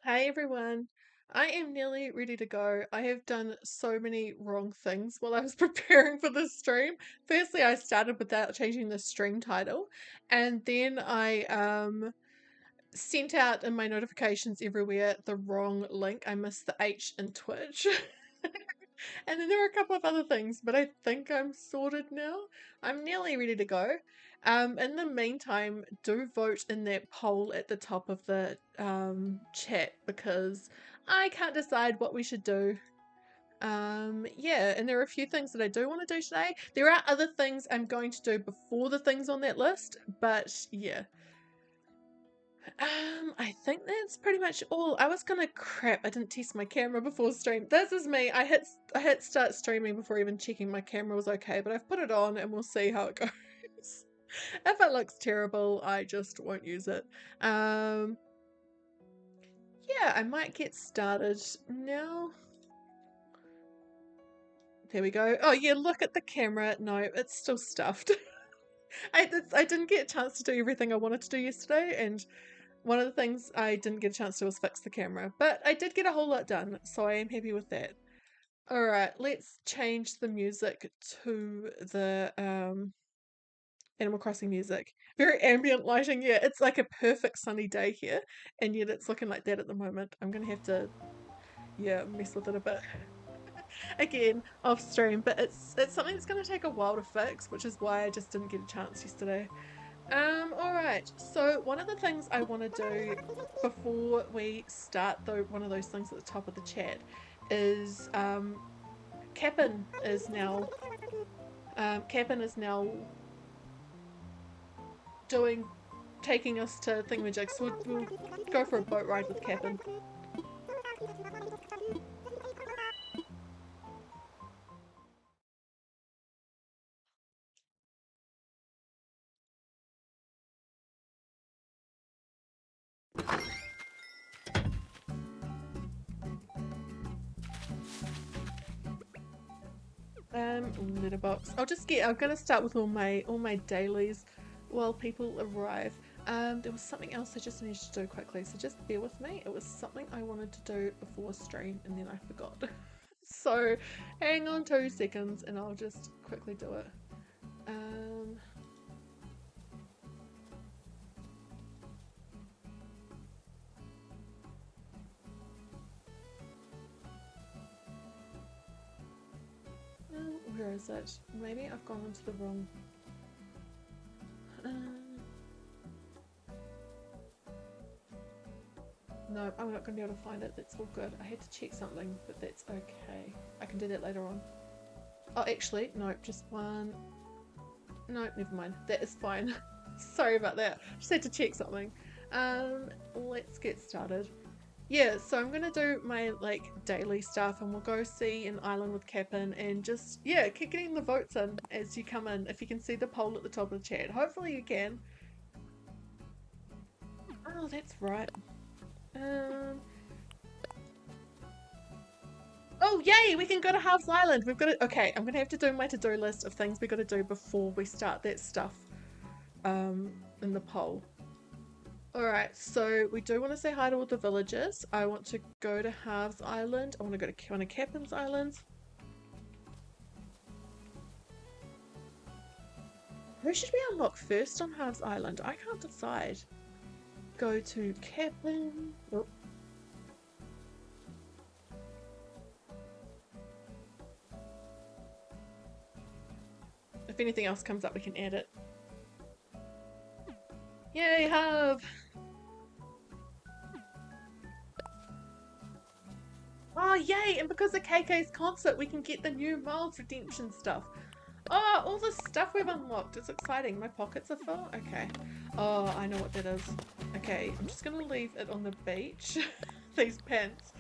Hey everyone, I am nearly ready to go. I have done so many wrong things while I was preparing for this stream. Firstly, I started without changing the stream title, and then I sent out in my notifications everywhere the wrong link. I missed the H in Twitch. And then there were a couple of other things, but I think I'm sorted now. I'm nearly ready to go. In the meantime, do vote in that poll at the top of the chat because I can't decide what we should do. Yeah, and there are a few things that I do want to do today. There are other things I'm going to do before the things on that list, but yeah. I think that's pretty much all. I was gonna crap. I didn't test my camera before stream. This is me. I hit start streaming before even checking my camera was okay, but I've put it on and we'll see how it goes. If it looks terrible, I just won't use it. Yeah, I might get started now. There we go. Oh yeah, look at the camera. No, it's still stuffed. I didn't get a chance to do everything I wanted to do yesterday, and one of the things I didn't get a chance to do was fix the camera, but I did get a whole lot done, so I am happy with that. Alright, let's change the music to the Animal Crossing music. Very ambient lighting, yeah, it's like a perfect sunny day here, and yet it's looking like that at the moment. I'm gonna have to, yeah, mess with it a bit. Again, off stream, but it's something that's gonna take a while to fix, which is why I just didn't get a chance yesterday. Alright, so one of the things I want to do before we start one of those things at the top of the chat is Cap'n is now Cap'n is now doing taking us to Thingamajig, so we'll go for a boat ride with Cap'n. Letterbox. I'm gonna start with all my dailies while people arrive. There was something else I just needed to do quickly, so just bear with me. It was something I wanted to do before stream and then I forgot. So hang on 2 seconds and I'll just quickly do it. Um, where is it? Maybe I've gone into the wrong. No, I'm not going to be able to find it. That's all good. I had to check something, but that's okay. I can do that later on. Oh, actually, no, just one. No, never mind. That is fine. Sorry about that. Just had to check something. Let's get started. Yeah, so I'm gonna do my like daily stuff and we'll go see an island with Cap'n and just keep getting the votes in as you come in. If you can see the poll at the top of the chat. Hopefully you can. Oh, that's right. Um Oh yay, we can go to Halves Island. We've got to okay, I'm gonna have to do my to-do list of things we gotta do before we start that stuff in the poll. Alright, so we do want to say hi to all the villagers. I want to go to Halves Island. I want to go to one of Captain's Islands. Who should we unlock first on Halves Island? I can't decide. Go to Captain. Oh. If anything else comes up, we can add it. Yay, Halve! Oh, yay! And because of KK's concert, we can get the new Miles Redemption stuff. Oh, all the stuff we've unlocked. It's exciting. My pockets are full. Okay. Oh, I know what that is. Okay, I'm just gonna leave it on the beach. These pants.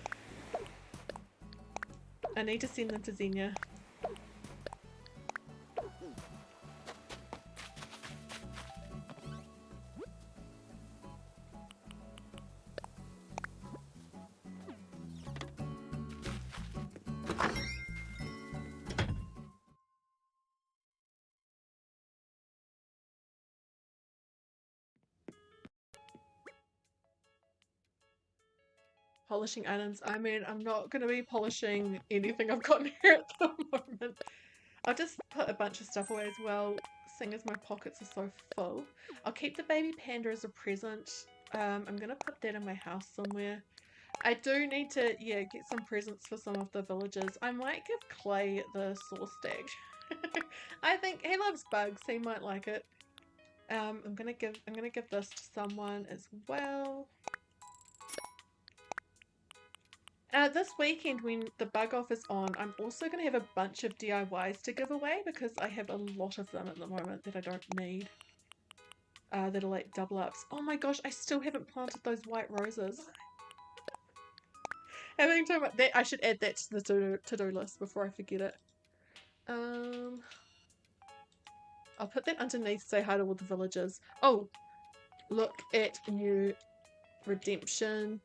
I need to send them to Xenia. Polishing items. I mean, I'm not going to be polishing anything I've got in here at the moment. I'll just put a bunch of stuff away as well, seeing as my pockets are so full. I'll keep the baby panda as a present. I'm going to put that in my house somewhere. I do need to, yeah, get some presents for some of the villagers. I might give Clay the sauce stag. I think he loves bugs. He might like it. I'm gonna give this to someone as well. This weekend when the bug off is on, I'm also gonna have a bunch of DIYs to give away because I have a lot of them at the moment that I don't need. That are like double ups. Oh my gosh, I still haven't planted those white roses. Having too much that I should add that to the to-do list before I forget it. I'll put that underneath say hi to all the villagers. Oh, look at new redemption.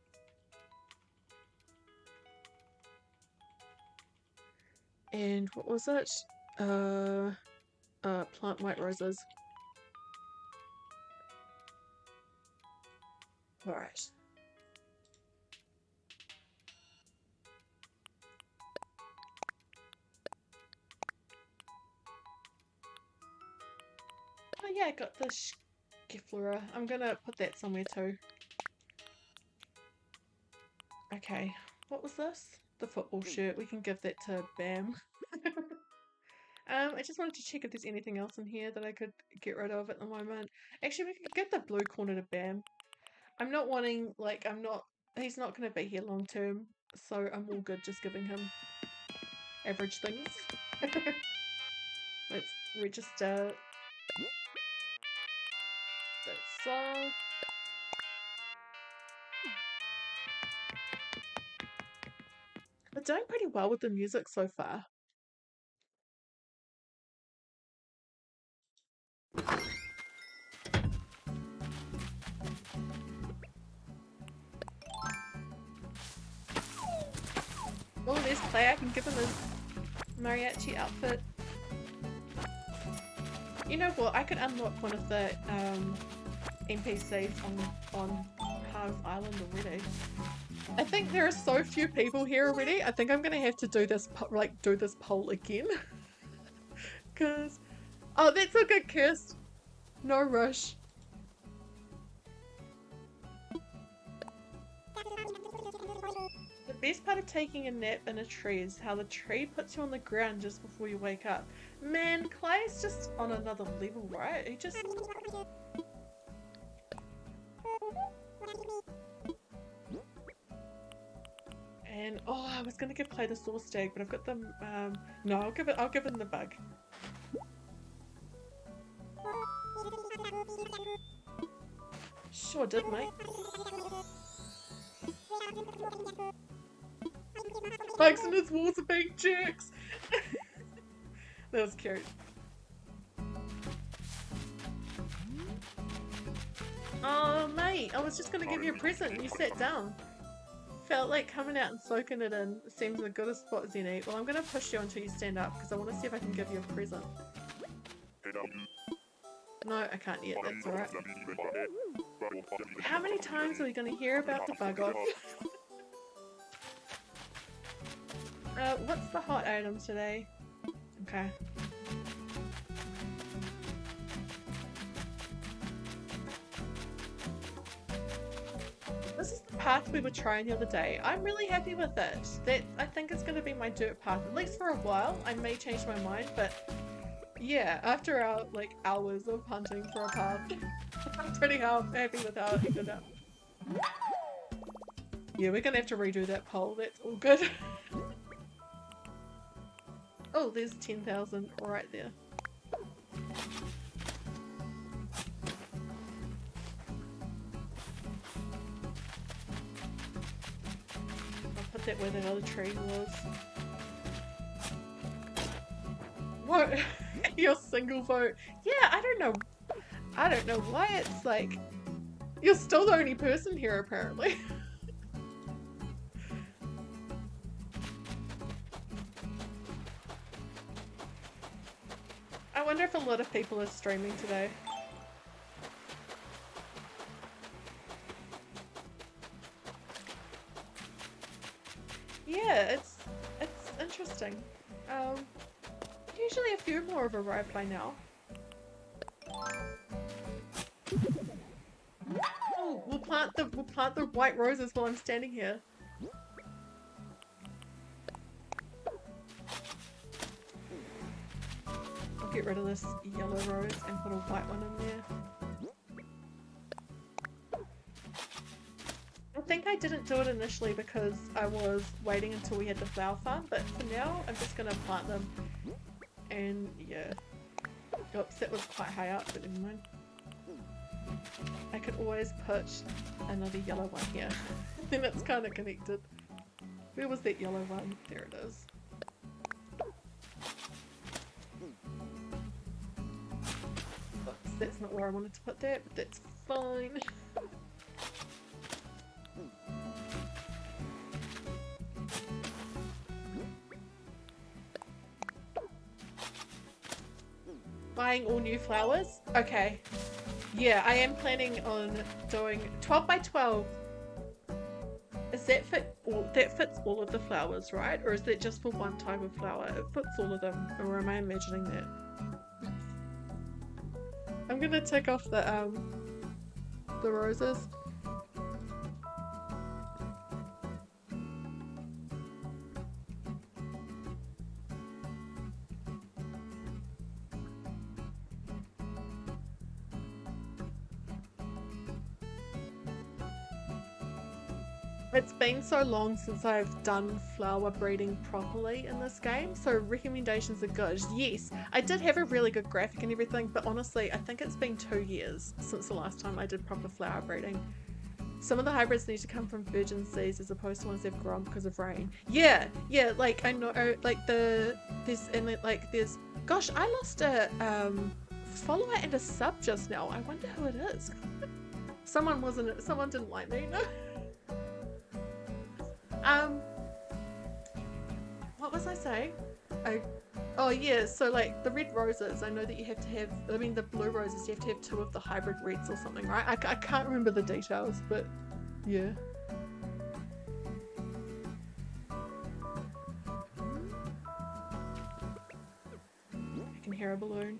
And what was it? Plant white roses. Alright. Oh yeah, I got the Skifflera. I'm gonna put that somewhere too. Okay, what was this? The football shirt. We can give that to Bam. I just wanted to check if there's anything else in here that I could get rid of at the moment. Actually, we could get the blue corner to Bam. I'm not wanting, like, he's not going to be here long term, so I'm all good just giving him average things. Let's register that song. We're doing pretty well with the music so far. Oh, there's Clay. I can give him his mariachi outfit. You know what? I could unlock one of the NPCs on Harv's Island already. I think there are so few people here already. I think I'm gonna have to do this poll again. Cause oh, that's a good kiss. No rush. The best part of taking a nap in a tree is how the tree puts you on the ground just before you wake up. Man, Clay's just on another level, right? He just... And oh, I was gonna give Clay the sauce stag, but I've got them. No, I'll give him the bug. Sure did, mate. Bugs in his walls are being jerks. That was cute. Oh, mate, I was just gonna give you a present and you sat down. Felt like coming out and soaking it in. It seems the goodest spot, Zenny. Well, I'm gonna push you until you stand up because I want to see if I can give you a present. No, I can't yet, that's alright. How many times are we gonna hear about the bug off? What's the hot item today? Okay. This is the path we were trying the other day. I'm really happy with it. I think it's going to be my dirt path, at least for a while. I may change my mind, but yeah, after our like hours of hunting for a path, I'm pretty happy with how it ended up. Yeah, we're going to have to redo that poll. That's all good. Oh, there's 10,000 right there. Put that where that other tree was. What? Your single vote? Yeah, I don't know why it's like you're still the only person here apparently. I wonder if a lot of people are streaming today. yeah, it's interesting. Usually a few more have arrived by now. Oh, we'll plant the white roses while I'm standing here. I'll get rid of this yellow rose and put a white one in there. I think I didn't do it initially because I was waiting until we had the flower farm, but for now I'm just gonna plant them. And yeah. Oops, that was quite high up, but never mind. I could always put another yellow one here. Then it's kind of connected. Where was that yellow one? There it is. Oops, that's not where I wanted to put that, but that's fine. Buying all new flowers? Okay. Yeah, I am planning on doing 12 by 12. Is that that fits all of the flowers, right? Or is that just for one type of flower? It fits all of them, or am I imagining that? I'm gonna take off the roses. It's been so long since I've done flower breeding properly in this game, so recommendations are good. Yes, I did have a really good graphic and everything, but honestly, I think it's been 2 years since the last time I did proper flower breeding. Some of the hybrids need to come from virgin seeds as opposed to ones they've grown because of rain. Yeah, like I know, like there's, gosh, I lost a follower and a sub just now. I wonder who it is. Someone didn't like me, no? What was I saying? Oh yeah, so like the red roses, I know that you have to have, I mean the blue roses, you have to have 2 of the hybrid reds or something, right? I can't remember the details, but yeah. I can hear a balloon.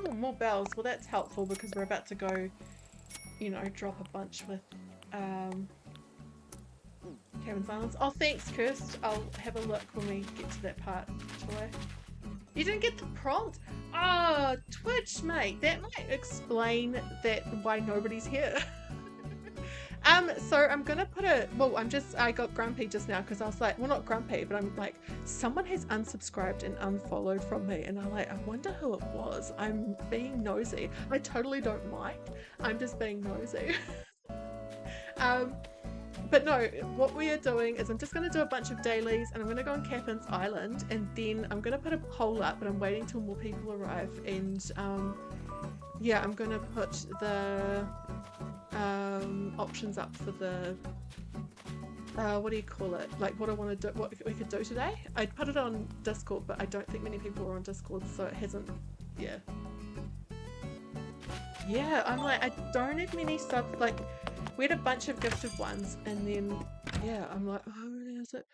Oh, more bells. Well, that's helpful because we're about to go, you know, drop a bunch with Cabin's Islands. Oh, thanks, Kirst. I'll have a look when we get to that part. Joy. You didn't get the prompt? Ah, oh, Twitch, mate. That might explain why nobody's here. So I'm gonna put I got grumpy just now because I was like, well, not grumpy, but I'm like, someone has unsubscribed and unfollowed from me, and I wonder who it was. I'm being nosy. I totally don't mind. I'm just being nosy. But no, what we are doing is I'm just going to do a bunch of dailies, and I'm going to go on Captain's Island, and then I'm going to put a poll up, but I'm waiting till more people arrive, and yeah, I'm going to put the options up for the what do you call it, like what I want to do, what we could do today. I put it on Discord, but I don't think many people are on Discord, so it hasn't. Yeah, I'm like, I don't have many subs. Like, we had a bunch of gifted ones, and then yeah, I'm like, oh, where is it?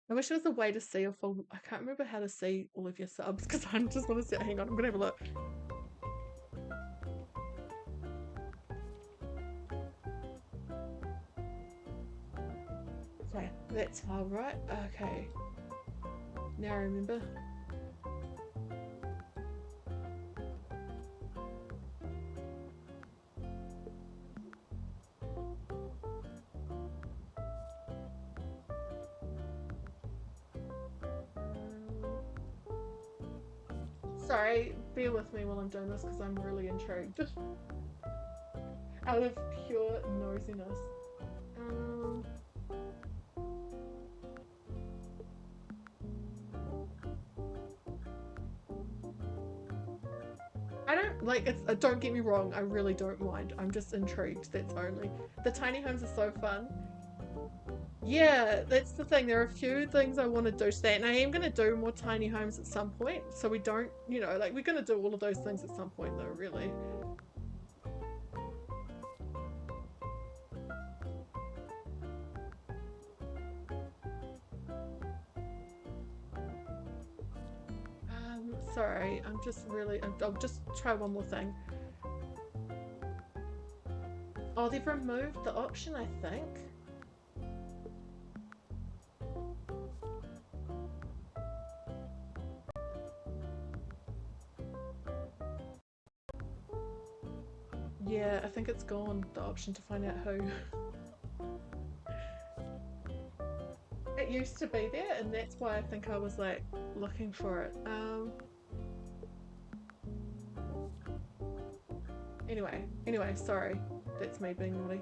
I wish there was a way to see a full. I can't remember how to see all of your subs because I just want to see. Hang on, I'm gonna have a look. Okay, that's all right. Okay, now I remember. Sorry, bear with me while I'm doing this because I'm really intrigued. Out of pure nosiness. I don't like it's. Don't get me wrong. I really don't mind. I'm just intrigued. That's only. The tiny homes are so fun. Yeah, that's the thing. There are a few things I want to do today, and I am going to do more tiny homes at some point. So we don't, like we're going to do all of those things at some point, though, really. Sorry, I'm just really. I'll just try one more thing. Oh, they've removed the option, I think. Yeah, I think it's gone, the option to find out who. It used to be there, and that's why I think I was like looking for it. Anyway, sorry. That's me being naughty.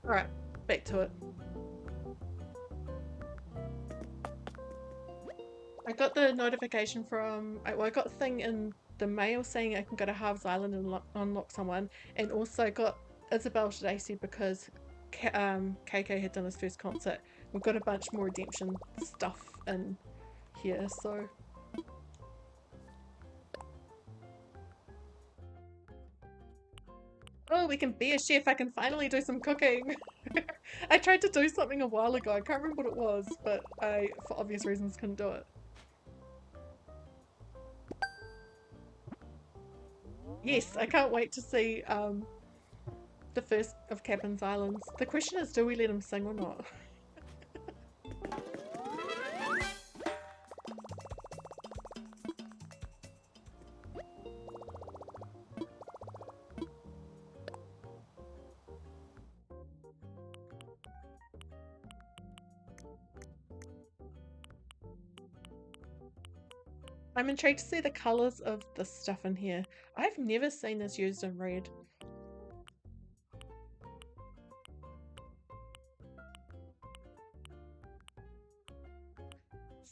Alright, back to it. I got the notification from, well, I got a thing in the mail saying I can go to Harv's Island and unlock someone, and also got Isabel today said because KK had done his first concert, we've got a bunch more redemption stuff in here, so. Oh, we can be a chef, I can finally do some cooking. I tried to do something a while ago, I can't remember what it was, but I, for obvious reasons, couldn't do it. Yes, I can't wait to see the first of Captain's Islands. The question is, do we let him sing or not? I'm intrigued to see the colours of this stuff in here. I've never seen this used in red.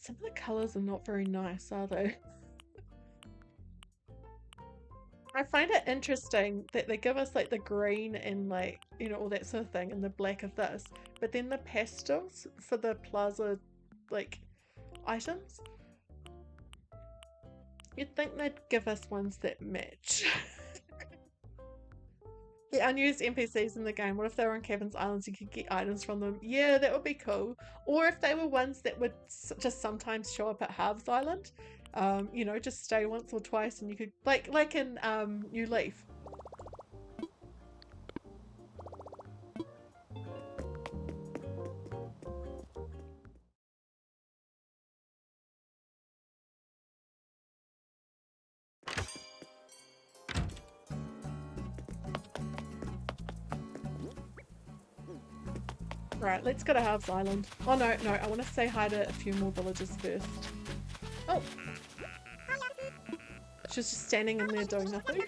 Some of the colours are not very nice, are they? I find it interesting that they give us like the green and like, all that sort of thing and the black of this, but then the pastels for the plaza like items, you'd think they'd give us ones that match. The unused NPCs in the game, what if they were on Cabin's Islands, you could get items from them? Yeah, that would be cool. Or if they were ones that would just sometimes show up at Harv's Island, just stay once or twice and you could, like in New Leaf. Right, let's go to Harv's Island. Oh no, I want to say hi to a few more villagers first. Oh! She's just standing in there doing nothing.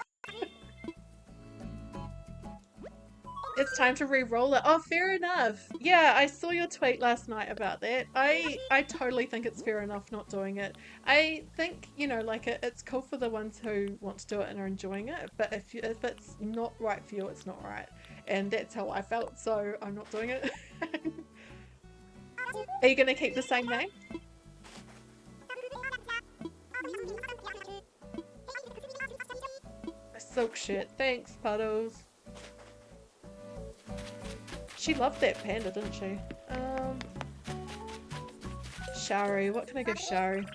It's time to re-roll it. Oh, fair enough. Yeah, I saw your tweet last night about that. I totally think it's fair enough not doing it. I think, it's cool for the ones who want to do it and are enjoying it, but if it's not right for you, it's not right. And that's how I felt, so I'm not doing it. Are you going to keep the same name? A silk shirt. Thanks, Puddles. She loved that panda, didn't she? Shari. What can I give Shari?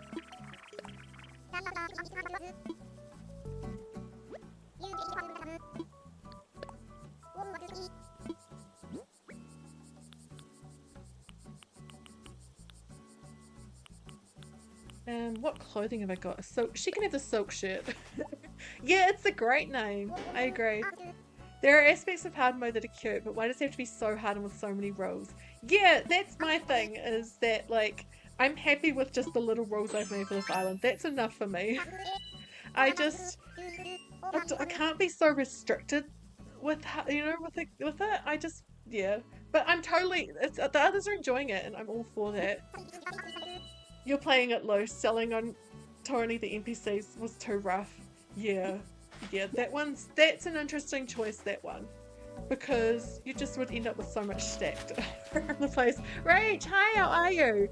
What clothing have I got? So she can have the silk shirt. Yeah, it's a great name. I agree. There are aspects of hard mode that are cute, but why does it have to be so hard and with so many rules? Yeah, that's my thing, is that, like, I'm happy with just the little rules I've made for this island. That's enough for me. I can't be so restricted with, with it. I just, yeah. But I'm totally, the others are enjoying it, and I'm all for that. You're playing it loose. Selling on Tony the NPCs was too rough. Yeah. Yeah, that's an interesting choice, that one. Because you just would end up with so much stacked around the place. Rach, hi, how are you?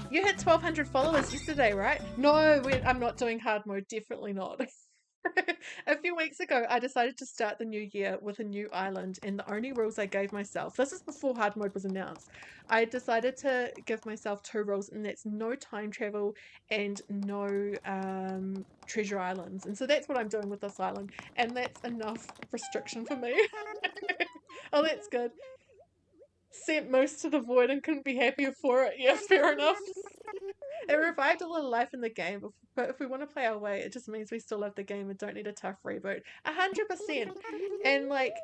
You hit 1,200 followers yesterday, right? No, I'm not doing hard mode, definitely not. A few weeks ago, I decided to start the new year with a new island, and the only rules I gave myself, this is before hard mode was announced, I decided to give myself two rules, and that's no time travel and no treasure islands. And so that's what I'm doing with this island, and that's enough restriction for me. Oh, that's good. Sent most to the void and couldn't be happier for it. Yeah, fair enough. It revived a little life in the game, but if we want to play our way, it just means we still love the game and don't need a tough reboot. 100%. And like,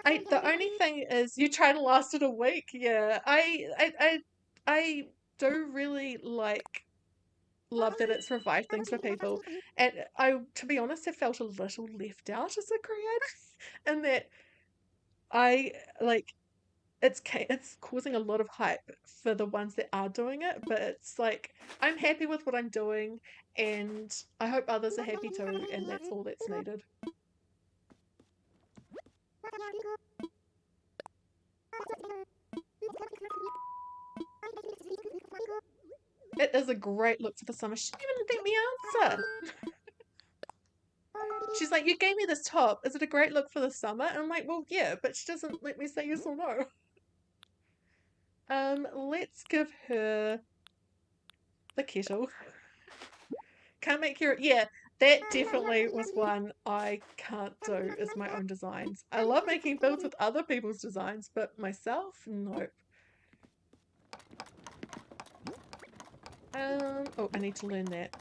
the only thing is, you try to last it a week. Yeah, I do really love that it's revived things for people, and I, to be honest, have felt a little left out as a creator, in that I like it's causing a lot of hype for the ones that are doing it, but it's like I'm happy with what I'm doing, and I hope others are happy too, and that's all that's needed. It is a great look for the summer. She didn't even let me answer. She's like, "You gave me this top. Is it a great look for the summer?" And I'm like, "Well, yeah," but she doesn't let me say yes or no. Let's give her the kettle. Can't make your, yeah, that definitely was one I can't do, is my own designs. I love making builds with other people's designs, but myself, nope. Oh, I need to learn that.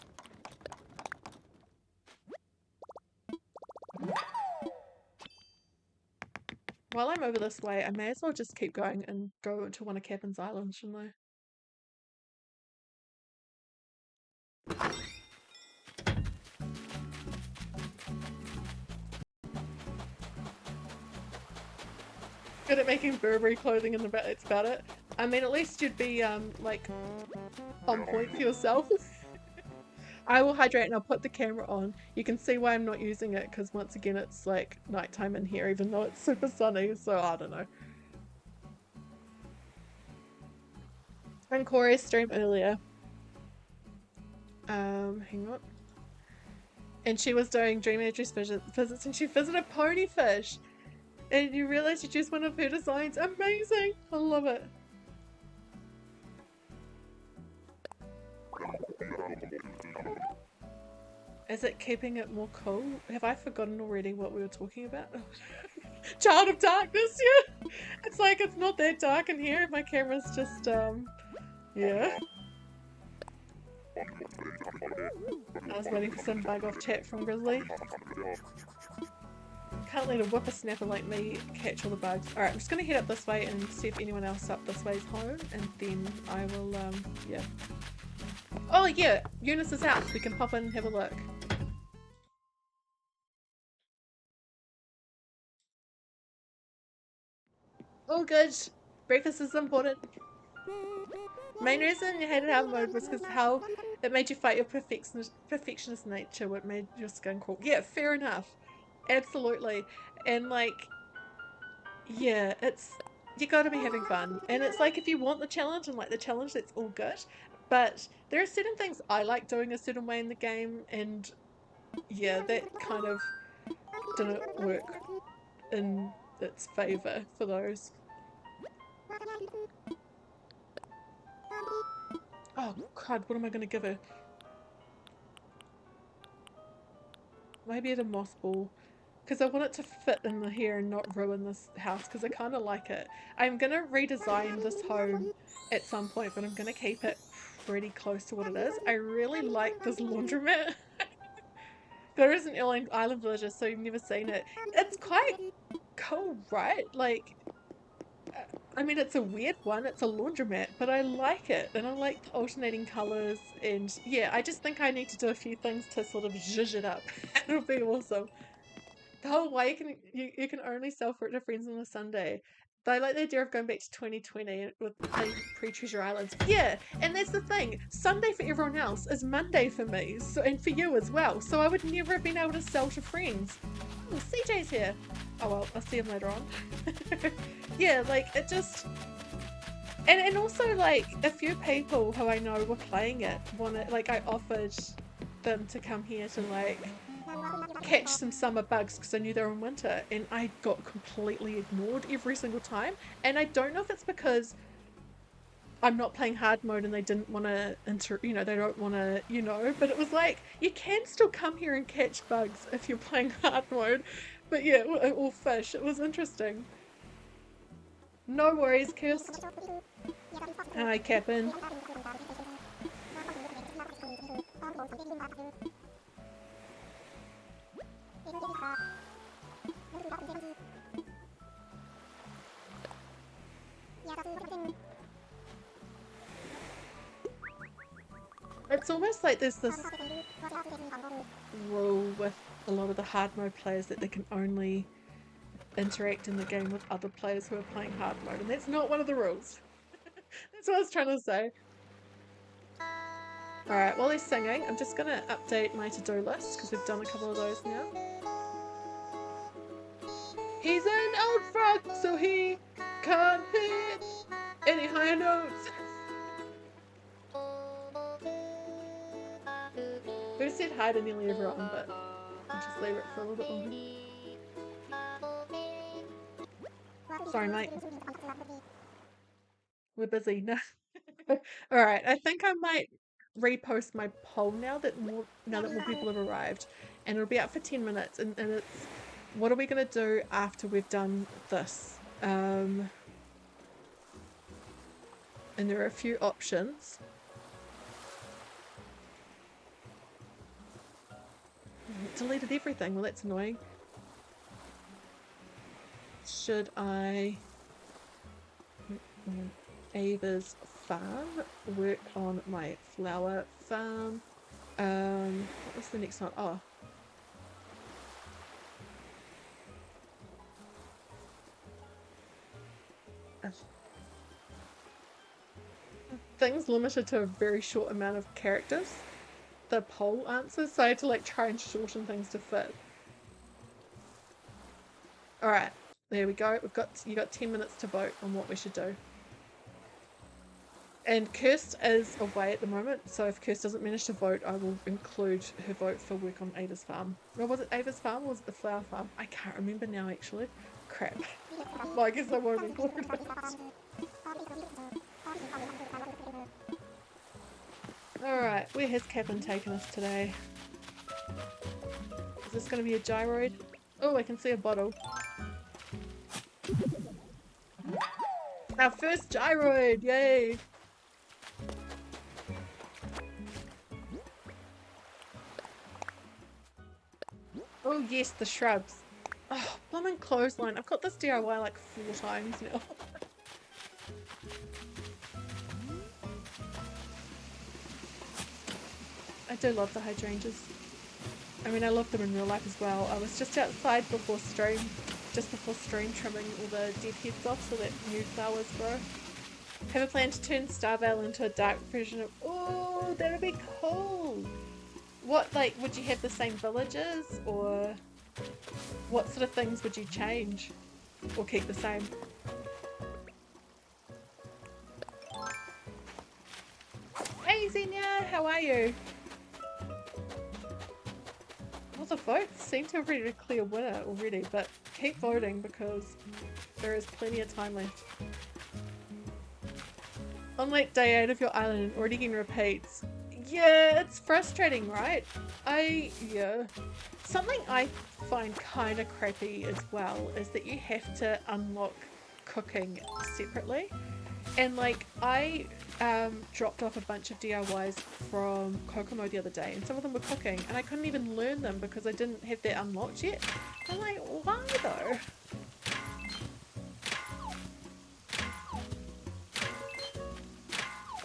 While I'm over this way, I may as well just keep going and go to one of Captain's Islands, shouldn't I? Good at making Burberry clothing, and that's about it. I mean, at least you'd be like on point for yourself. I will hydrate and I'll put the camera on. You can see why I'm not using it, because once again it's like nighttime in here, even though it's super sunny, so I don't know. And Corey's stream earlier. Hang on. And she was doing Dream Edge's visits, and she visited Ponyfish. And you realize you choose one of her designs. Amazing! I love it. Is it keeping it more cool? Have I forgotten already what we were talking about? Child of Darkness, yeah! It's like, it's not that dark in here. My camera's just, yeah. I was waiting for some bug off chat from Grizzly. Can't let a whippersnapper like me catch all the bugs. Alright, I'm just gonna head up this way and see if anyone else up this way is home, and then I will, yeah. Oh yeah, Eunice's house. We can pop in and have a look. All good. Breakfast is important. Main reason you hated hard mode was because how it made you fight your perfectionist nature, what made your skin crawl. Yeah, fair enough. Absolutely. And like, yeah, it's, you gotta be having fun. And it's like, if you want the challenge and like the challenge, that's all good. But there are certain things I like doing a certain way in the game, and yeah, that kind of didn't work in its favour for those. Oh crud, what am I gonna give her? Maybe at a moss ball. Because I want it to fit in the here and not ruin this house, because I kind of like it. I'm going to redesign this home at some point, but I'm going to keep it pretty close to what it is. I really like this laundromat. There is an island villager, so you've never seen it. It's quite cool, right? Like, I mean, it's a weird one. It's a laundromat, but I like it, and I like the alternating colours. And yeah, I just think I need to do a few things to sort of zhuzh it up. It'll be awesome. The whole way you can only sell fruit to friends on a Sunday. But I like the idea of going back to 2020 with pre-Treasure Islands. Yeah, and that's the thing. Sunday for everyone else is Monday for me, so and for you as well. So I would never have been able to sell to friends. Oh, CJ's here. Oh well, I'll see him later on. Yeah, like it just. And also like a few people who I know were playing it wanted, like I offered them to come here to like catch some summer bugs because I knew they were in winter, and I got completely ignored every single time. And I don't know if it's because I'm not playing hard mode and they didn't want to they don't want to, but it was like you can still come here and catch bugs if you're playing hard mode. But yeah, or fish. It was interesting. No worries, Kirst. Hi, Captain. It's almost like there's this rule with a lot of the hard mode players that they can only interact in the game with other players who are playing hard mode, and that's not one of the rules. That's what I was trying to say. Alright, while he's singing, I'm just going to update my to-do list because we've done a couple of those now. He's an old frog, so he can't hit any higher notes. We said hi to nearly everyone, but I'll just leave it for a little bit longer. Sorry, mate. We're busy now. Alright, I think I might repost my poll now that more people have arrived, and it'll be up for 10 minutes, and it's what are we gonna do after we've done this? And there are a few options. It deleted everything. Well, that's annoying. Should I Ava's farm, work on my flower farm? What was the next one? Oh, things limited to a very short amount of characters, the poll answers, so I had to like try and shorten things to fit. Alright, there we go. You got 10 minutes to vote on what we should do. And Kirst is away at the moment, so if Kirst doesn't manage to vote, I will include her vote for work on Ava's farm. Or was it Ava's farm or was it the flower farm? I can't remember now actually. Crap. Well, I guess I won't include it. Alright, where has Captain taken us today? Is this going to be a gyroid? Oh, I can see a bottle. Our first gyroid! Yay! Oh yes, the shrubs. Oh, blooming clothesline. I've got this DIY like 4 times now. I do love the hydrangeas. I mean, I love them in real life as well. I was just outside before stream trimming all the dead heads off so that new flowers grow. Have a plan to turn Starvale into a dark version of... Oh, that would be cool! What, like, would you have the same villages, or what sort of things would you change? Or keep the same? Hey Xenia, how are you? Well, the votes seem to have reached a clear winner already, but keep voting because there is plenty of time left. On like day 8 of your island and already getting repeats. Yeah, it's frustrating, right? Yeah. Something I find kind of crappy as well is that you have to unlock cooking separately. And like, I dropped off a bunch of DIYs from Kokomo the other day, and some of them were cooking, and I couldn't even learn them because I didn't have that unlocked yet. I'm like, why though?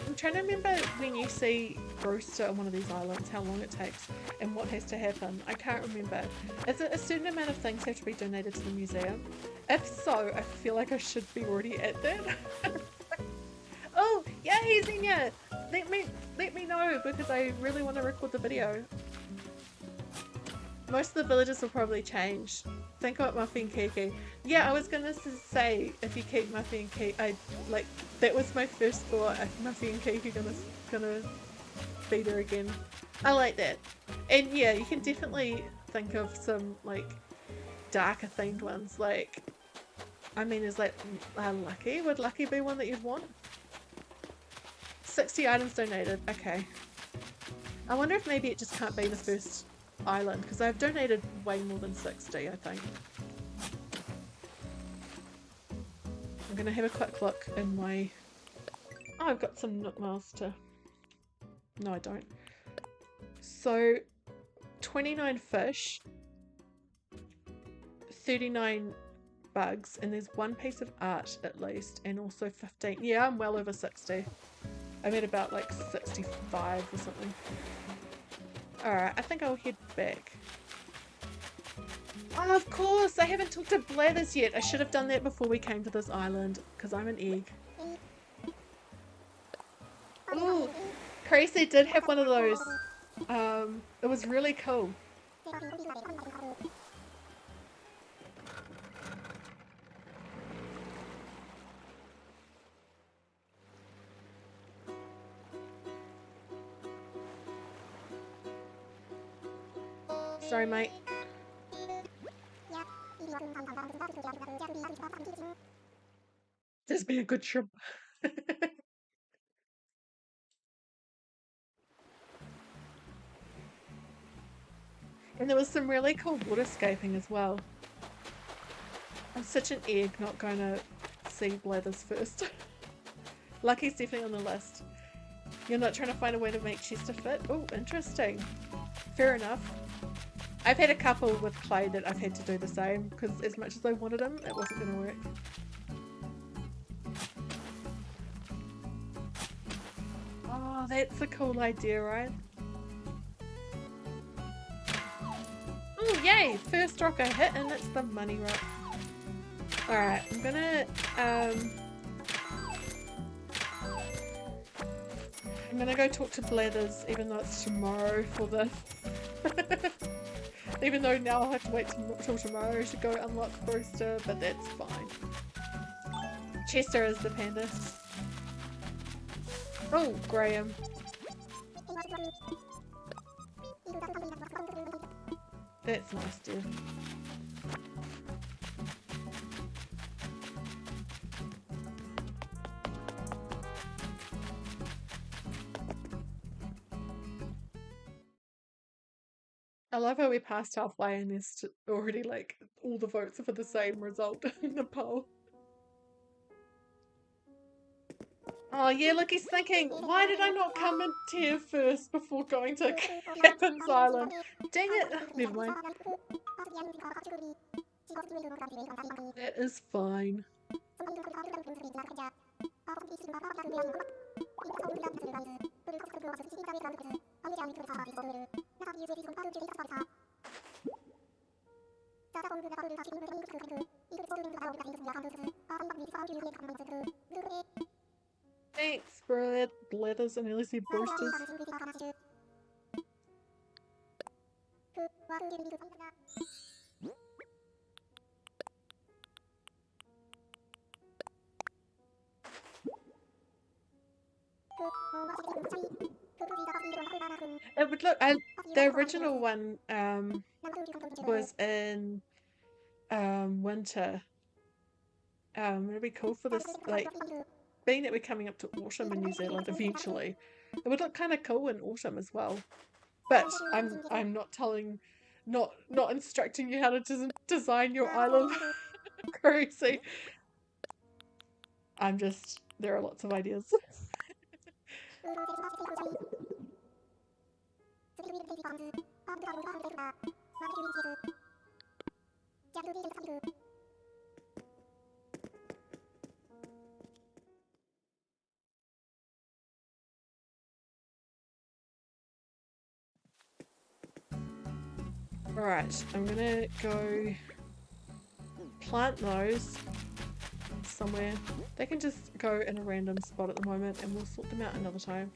I'm trying to remember when you see Brewster on one of these islands, how long it takes and what has to happen. I can't remember. Is it a certain amount of things have to be donated to the museum? If so, I feel like I should be already at that. Oh, yay, Xenia! Let me know because I really want to record the video. Most of the villages will probably change. Think about Muffy and Kiki. Yeah, I was gonna say if you keep Muffy and Kiki, that was my first thought. Muffy and Kiki gonna be there again. I like that, and yeah, you can definitely think of some like darker themed ones. Like, I mean, is like Lucky? Would Lucky be one that you'd want? 60 items donated. Okay. I wonder if maybe it just can't be the first island because I've donated way more than 60, I think. I'm gonna have a quick look in my... Oh, I've got some Nook Miles to... No, I don't. So, 29 fish, 39 bugs, and there's one piece of art at least, and also 15. Yeah, I'm well over 60. I'm at about like 65 or something. Alright, I think I'll head back. Oh, of course! I haven't talked to Blathers yet. I should have done that before we came to this island, because I'm an egg. Ooh! Crazy did have one of those. It was really cool. Sorry, mate. Just be a good shrimp. And there was some really cool waterscaping as well. I'm such an egg, not going to see Blathers first. Lucky's definitely on the list. You're not trying to find a way to make Chester fit? Oh, interesting. Fair enough. I've had a couple with clay that I've had to do the same because as much as I wanted him, it wasn't going to work. Oh, that's a cool idea, right? Oh, yay! First rock I hit and it's the money rock. Alright, I'm gonna go talk to Blathers even though it's tomorrow for this. Even though now I'll have to wait till tomorrow to go unlock Brewster, but that's fine. Chester is the panda. Oh, Graham. That's nice, dude. I love how we passed halfway and there's already like all the votes are for the same result in the poll. Oh yeah, look, he's thinking, why did I not come in here first before going to Captain's Island? Dang it! Oh, never mind. That is fine. Thanks, Blathers and Elsie Boosters. It would look. The original one was in winter. It'd be cool for this, like, being that we're coming up to autumn in New Zealand eventually. It would look kind of cool in autumn as well. But I'm not telling, not instructing you how to design your island. Crazy. I'm just, there are lots of ideas. Alright, I'm gonna go plant those somewhere. They can just go in a random spot at the moment and we'll sort them out another time.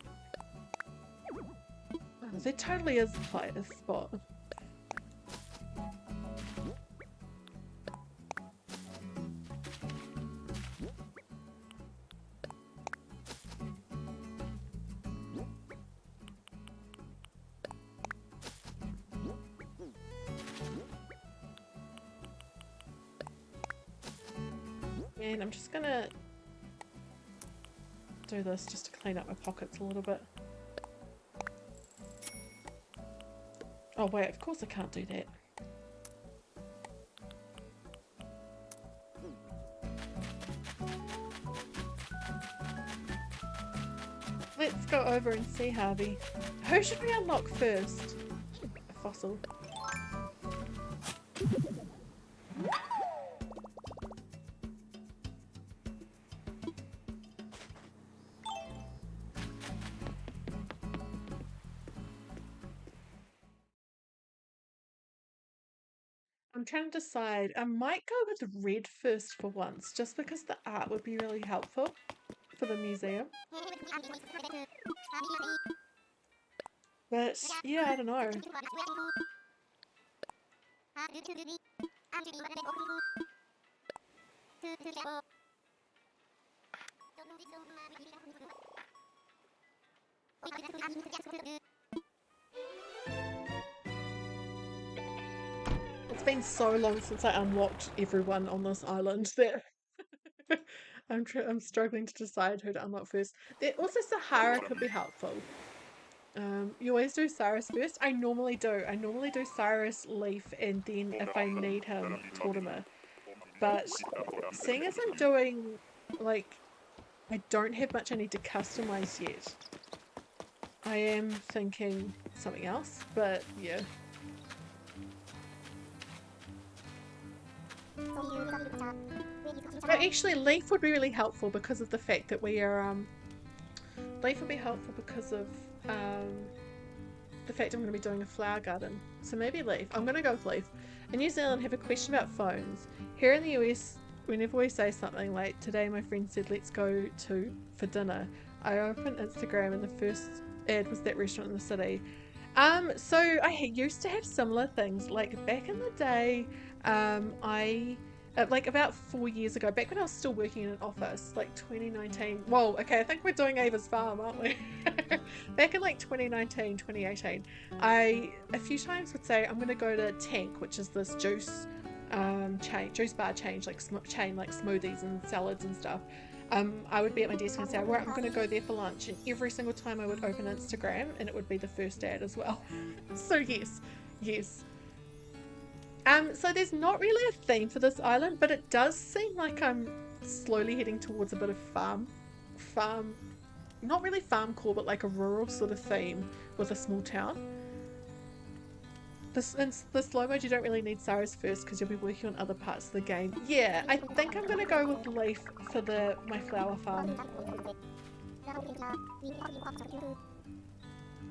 Oh, there totally is a spot. And I'm just gonna do this just to clean up my pockets a little bit. Oh wait, of course I can't do that. Let's go over and see Harvey. Who should we unlock first? A fossil. I'm trying to decide. I might go with red first for once, just because the art would be really helpful for the museum. But yeah, I don't know. It's been so long since I unlocked everyone on this island that I'm struggling to decide who to unlock first. There also Sahara could be helpful. You always do Cyrus first. I normally do. I normally do Cyrus, Leaf, and then if I need him, Tortimer. But seeing as I'm doing, like, I don't have much I need to customize yet, I am thinking something else, but yeah. No, actually, Leaf would be really helpful because of the fact that we are, Leaf would be helpful because of, the fact I'm going to be doing a flower garden. So maybe Leaf. I'm going to go with Leaf. In New Zealand, I have a question about phones. Here in the US, whenever we say something like, today my friend said let's go for dinner, I opened Instagram and the first ad was that restaurant in the city. So I used to have similar things. Like back in the day, like about 4 years ago, back when I was still working in an office, like 2019. Whoa, okay, I think we're doing Ava's Farm, aren't we? Back in like 2019, 2018, I a few times would say I'm going to go to Tank, which is this juice juice bar chain, like smoothies and salads and stuff. I would be at my desk and say, well, I'm going to go there for lunch, and every single time I would open Instagram and it would be the first ad as well. So yes. So there's not really a theme for this island, but it does seem like I'm slowly heading towards a bit of farm, not really farm core, but like a rural sort of theme with a small town. In the slow mode, you don't really need Cyrus first because you'll be working on other parts of the game. Yeah, I think I'm gonna go with Leaf for my flower farm.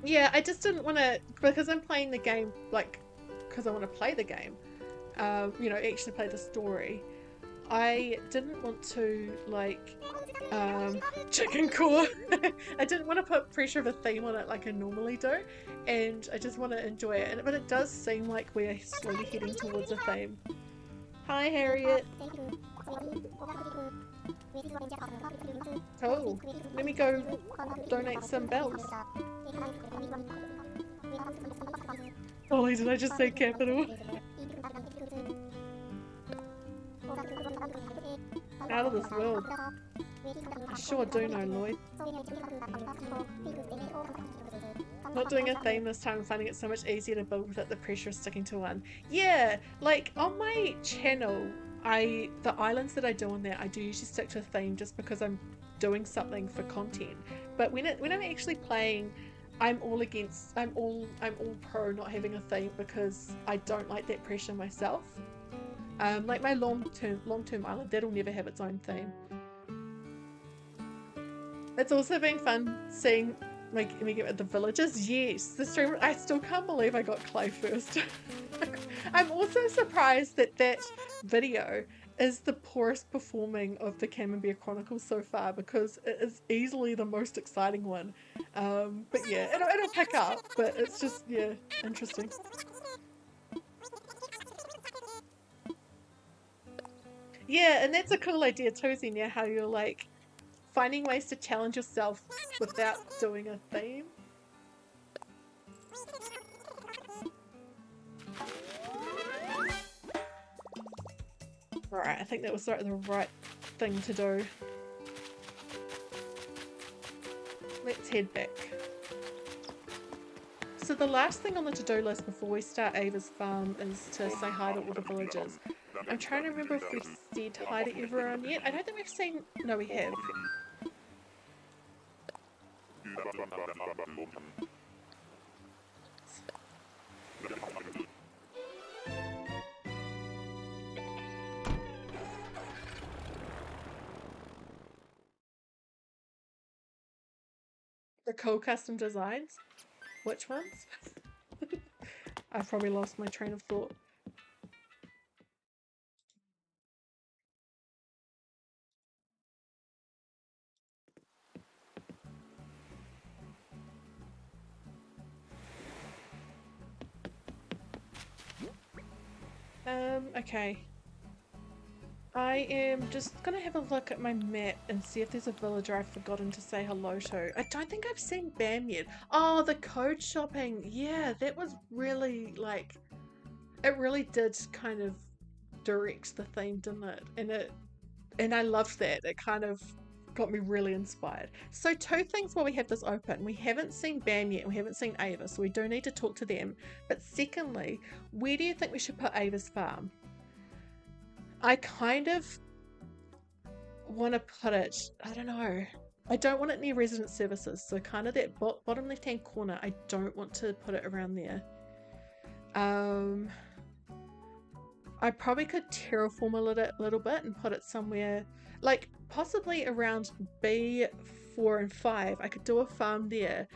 Yeah, I just didn't want to, because I'm playing the game, like, because I want to play the game, you know, actually play the story. I didn't want to, like, chicken core. I didn't want to put pressure of a theme on it like I normally do, and I just want to enjoy it. But it does seem like we're slowly heading towards a theme. Hi, Harriet. Oh, let me go donate some bells. Ollie, did I just say capital? Out of this world. I sure do know, Lloyd. Not doing a theme this time, finding it so much easier to build without the pressure of sticking to one. Yeah, like on my channel, the islands that I do on there, I do usually stick to a theme just because I'm doing something for content. But when I'm actually playing, I'm all pro not having a theme because I don't like that pressure myself. Like my long-term island, that'll never have its own theme. It's also been fun seeing me get the villagers. Yes, the stream. I still can't believe I got clay first. I'm also surprised that that video is the poorest performing of the Camembert Chronicles so far, because it is easily the most exciting one. But yeah, it'll pick up. But it's just, yeah, interesting. Yeah, and that's a cool idea too, Xenia, how you're like finding ways to challenge yourself without doing a theme. Alright, I think that was the right thing to do. Let's head back. So the last thing on the to-do list before we start Ava's farm is to say hi to all the villagers. I'm trying to remember if we've said hi to everyone yet. I don't think we've seen... No, we have. The cool custom designs? Which ones? I've probably lost my train of thought. Okay. I am just gonna have a look at my map and see if there's a villager I've forgotten to say hello to. I don't think I've seen Bam yet. Oh, the code shopping. Yeah, that was really like, it really did kind of direct the theme, didn't it? And I loved that. It kind of got me really inspired. So two things while we have this open. We haven't seen Bam yet, and we haven't seen Ava, so we do need to talk to them. But secondly, where do you think we should put Ava's farm? I kind of want to put it, I don't know. I don't want it near resident services, so kind of that bottom left hand corner. I don't want to put it around there. I probably could terraform a little bit and put it somewhere, like possibly around B4 and 5. I could do a farm there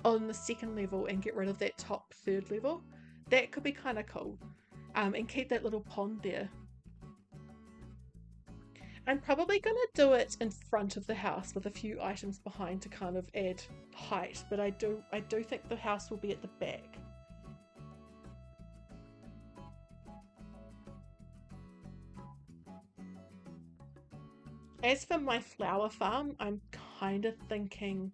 on the second level and get rid of that top third level. That could be kind of cool. And keep that little pond there. I'm probably going to do it in front of the house with a few items behind to kind of add height, but I do think the house will be at the back. As for my flower farm, I'm kind of thinking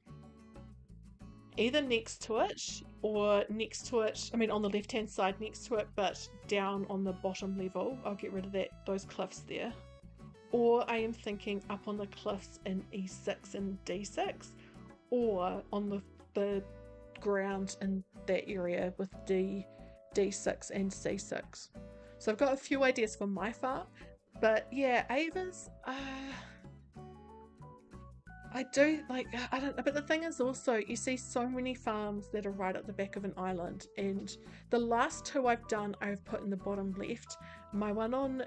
either next to it or next to it, I mean on the left hand side next to it, but down on the bottom level. I'll get rid of those cliffs there. Or I am thinking up on the cliffs in E6 and D6, or on the ground in that area with D6 and C6. So I've got a few ideas for my farm, but yeah, Ava's, I do like, I don't know, but the thing is also, you see so many farms that are right at the back of an island, and the last two I've done, I've put in the bottom left. My one on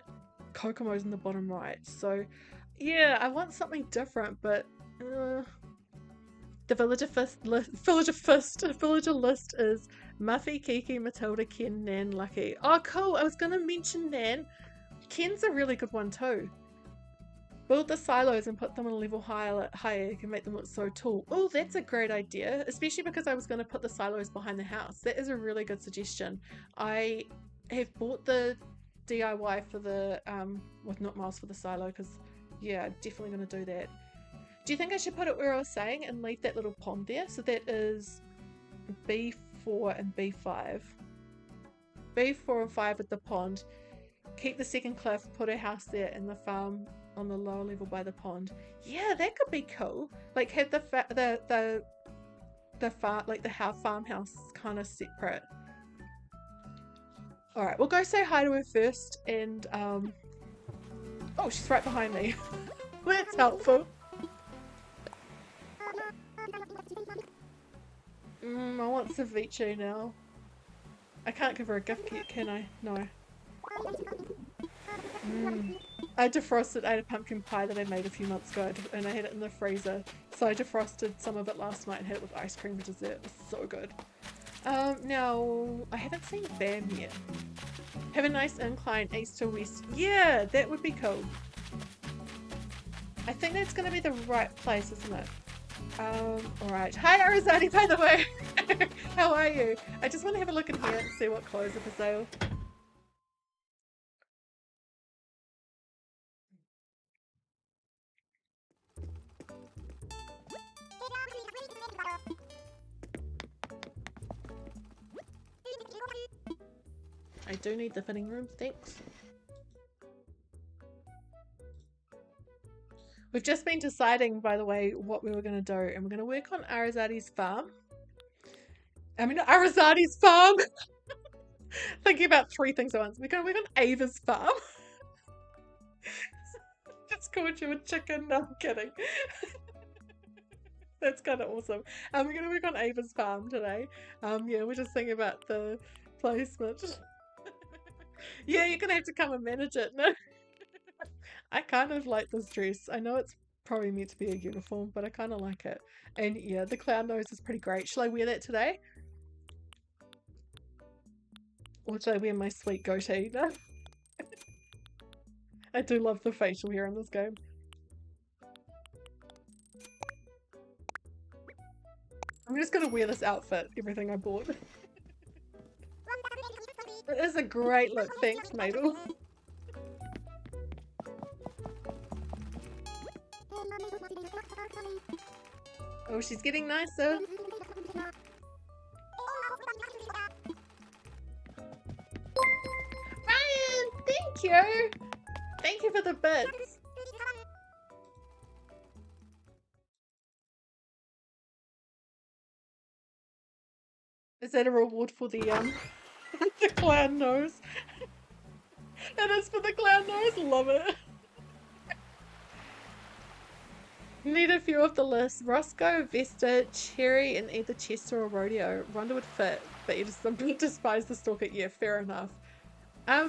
Kokomo's in the bottom right. So yeah, I want something different, but the villager list is Muffy, Kiki, Matilda, Ken, Nan, Lucky. Oh cool, I was gonna mention Nan. Ken's a really good one too. Build the silos and put them on a level higher, you can make them look so tall. Oh, that's a great idea, especially because I was going to put the silos behind the house. That is a really good suggestion. I have bought the DIY for the, not miles for the silo, because yeah, definitely going to do that. Do you think I should put it where I was saying and leave that little pond there? So that is B4 and B5. B4 and 5 at the pond. Keep the second cliff, put a house there, and the farm on the lower level by the pond. Yeah, that could be cool. Like have the farmhouse kind of separate. All right, we'll go say hi to her first, and oh, she's right behind me. That's helpful. I want ceviche now. I can't give her a gift yet, can I? No. I defrosted. I had a pumpkin pie that I made a few months ago, and I had it in the freezer. So I defrosted some of it last night and had it with ice cream for dessert. It was so good. Now I haven't seen Bam yet. Have a nice incline east to west. Yeah, that would be cool. I think that's going to be the right place, isn't it? Alright. Hi Arizani, by the way. How are you? I just want to have a look in here and see what clothes are for sale. I do need the fitting room, thanks. We've just been deciding, by the way, what we were going to do, and we're going to work on Arizadi's farm. I mean, not Arizadi's farm! Thinking about three things at once. We're going to work on Ava's farm. Just called you a chicken. No, I'm kidding. That's kind of awesome. We're going to work on Ava's farm today. Yeah, we're just thinking about the placement. Yeah, you're going to have to come and manage it. No? I kind of like this dress. I know it's probably meant to be a uniform, but I kind of like it. And yeah, the clown nose is pretty great. Shall I wear that today? Or should I wear my sweet goatee? No? I do love the facial hair in this game. I'm just gonna wear this outfit, everything I bought. It is a great look, thanks, Madel. Oh, she's getting nicer. Ryan, thank you. Thank you for the bits. Is that a reward for the the clown nose? It is for the clown nose. Love it. Need a few of the list. Roscoe, Vesta, Cherry, and either Chester or Rodeo. Ronda would fit, but you just despise the stalker. Yeah, fair enough. I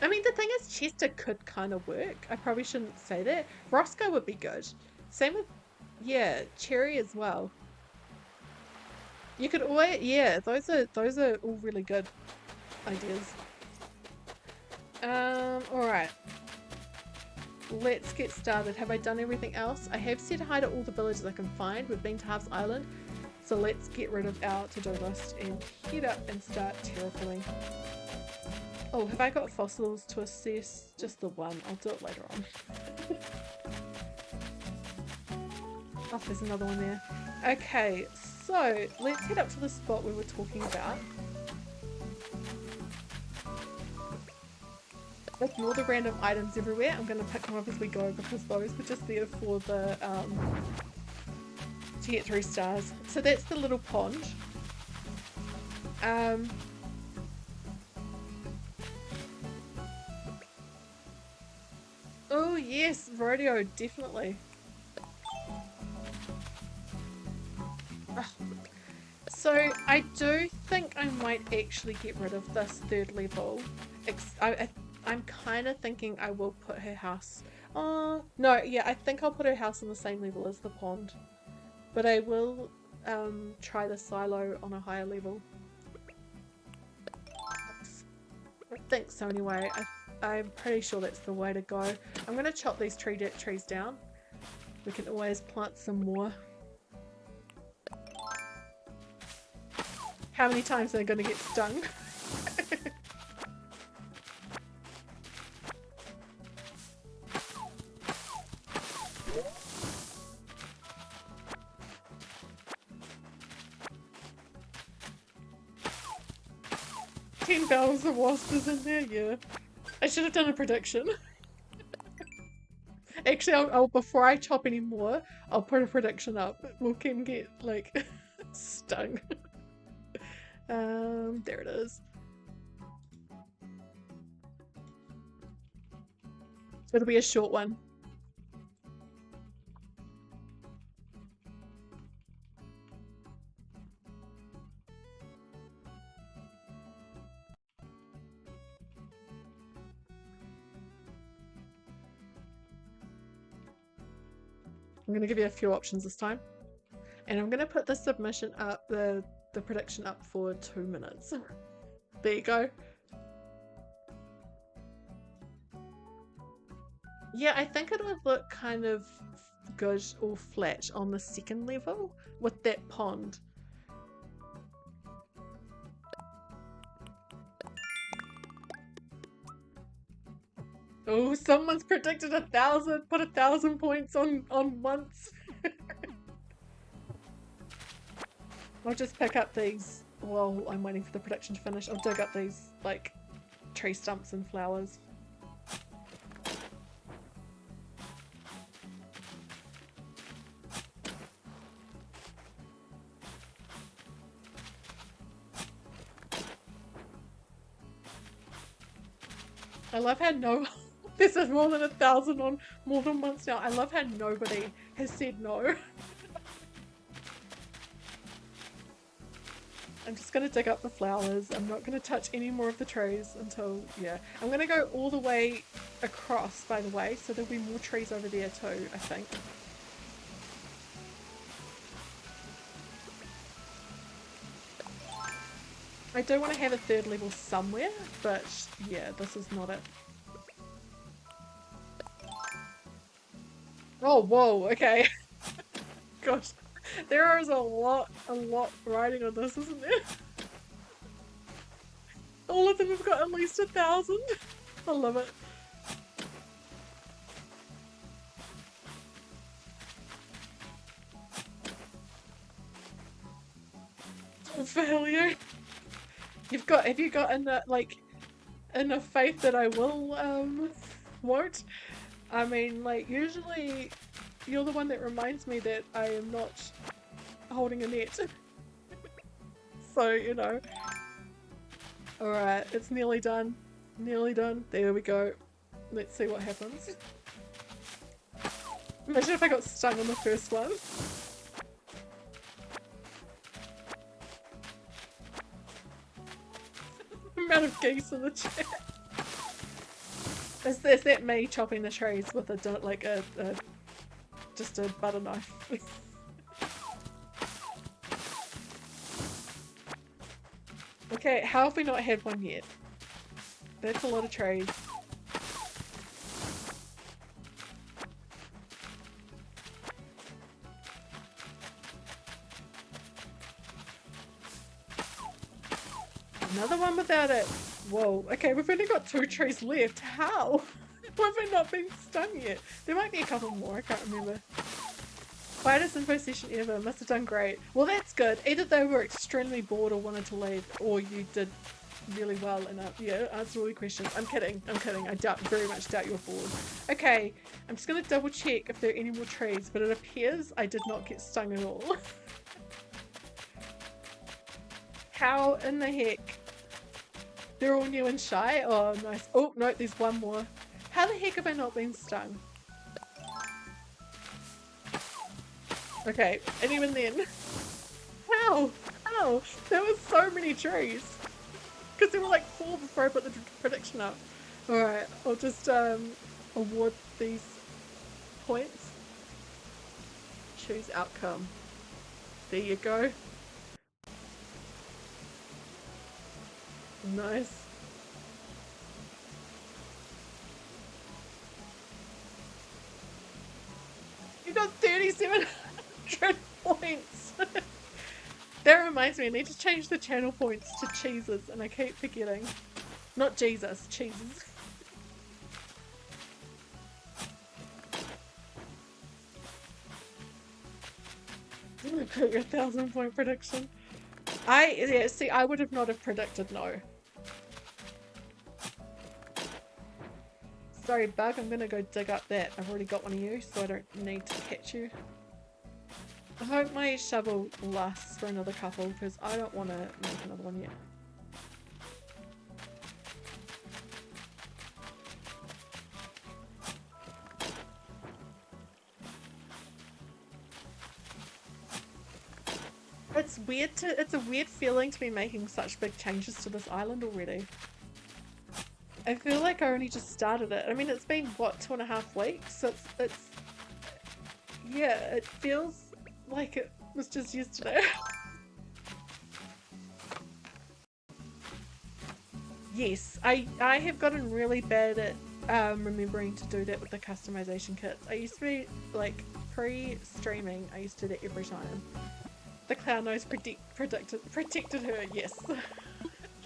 mean, the thing is, Chester could kind of work. I probably shouldn't say that. Roscoe would be good. Same with, yeah, Cherry as well. You could always, yeah, those are all really good ideas. All right. Let's get started. Have I done everything else? I have said hi to all the villages I can find. We've been to Half's Island. So let's get rid of our to-do list and head up and start terraforming. Oh, have I got fossils to assess? Just the one. I'll do it later on. Oh, there's another one there. Okay, so let's head up to the spot we were talking about. Ignore the random items everywhere. I'm going to pick them up as we go because those were just there for the to get 3 stars. So that's the little pond. Oh yes, rodeo, definitely. So I do think I might actually get rid of this 3rd level. I'm kind of thinking I will put her house... Oh, no, yeah, I think I'll put her house on the same level as the pond. But I will try the silo on a higher level. I think so anyway. I'm pretty sure that's the way to go. I'm going to chop these trees down. We can always plant some more. How many times are they going to get stung? $10 of wasps in there, yeah. I should have done a prediction. Actually, I'll before I chop any more, I'll put a prediction up. We can get like stung. There it is. It'll be a short one. I'm going to give you a few options this time. And I'm going to put the submission up, the prediction up for 2 minutes. There you go. Yeah, I think it would look kind of good or flat on the second level with that pond. Oh, someone's predicted 1,000, put 1,000 points on once. I'll just pick up these while I'm waiting for the prediction to finish. I'll dig up these, like, tree stumps and flowers. I love how this is more than 1,000 on more than once now. I love how nobody has said no. I'm just gonna dig up the flowers. I'm not gonna touch any more of the trees until, yeah. I'm gonna go all the way across, by the way, so there'll be more trees over there too, I think. I do want to have a third level somewhere, but yeah, this is not it. Oh, whoa, okay. Gosh, there is a lot riding on this, isn't there? All of them have got at least 1,000. I love it. Failure. Have you got enough faith that I will won't? I mean, like, usually you're the one that reminds me that I am not holding a net. So, you know. Alright, it's nearly done. Nearly done. There we go. Let's see what happens. Imagine if I got stung on the first one. Amount of geese in the chat. Is that me chopping the trees with just a butter knife? Okay, how have we not had one yet? That's a lot of trees. Another one without it. Whoa, okay, we've only got 2 trees left. How? Why have we not been stung yet? There might be a couple more, I can't remember. Quietest info session ever, must have done great. Well, that's good. Either they were extremely bored or wanted to leave, or you did really well enough. Yeah, answer all your questions. I'm kidding, I very much doubt you're bored. Okay, I'm just gonna double check if there are any more trees, but it appears I did not get stung at all. How in the heck? They're all new and shy? Oh, nice. Oh, no, there's one more. How the heck have I not been stung? Okay, and even then. How? How? There were so many trees. Because there were like 4 before I put the prediction up. Alright, I'll just award these points. Choose outcome. There you go. Nice. You got 3,700 points. That reminds me, I need to change the channel points to cheeses, and I keep forgetting. Not Jesus, cheeses. Your 1,000-point prediction. Yeah, see, I would have not have predicted no. Sorry, Bug, I'm gonna go dig up that. I've already got one of you, so I don't need to catch you. I hope my shovel lasts for another couple, because I don't want to make another one yet. It's a weird feeling to be making such big changes to this island already. I feel like I only just started it. I mean, it's been, what, 2.5 weeks? So it's Yeah, it feels like it was just yesterday. Yes, I have gotten really bad at remembering to do that with the customization kits. I used to be like pre-streaming. I used to do that every time. The clown nose protected her. Yes,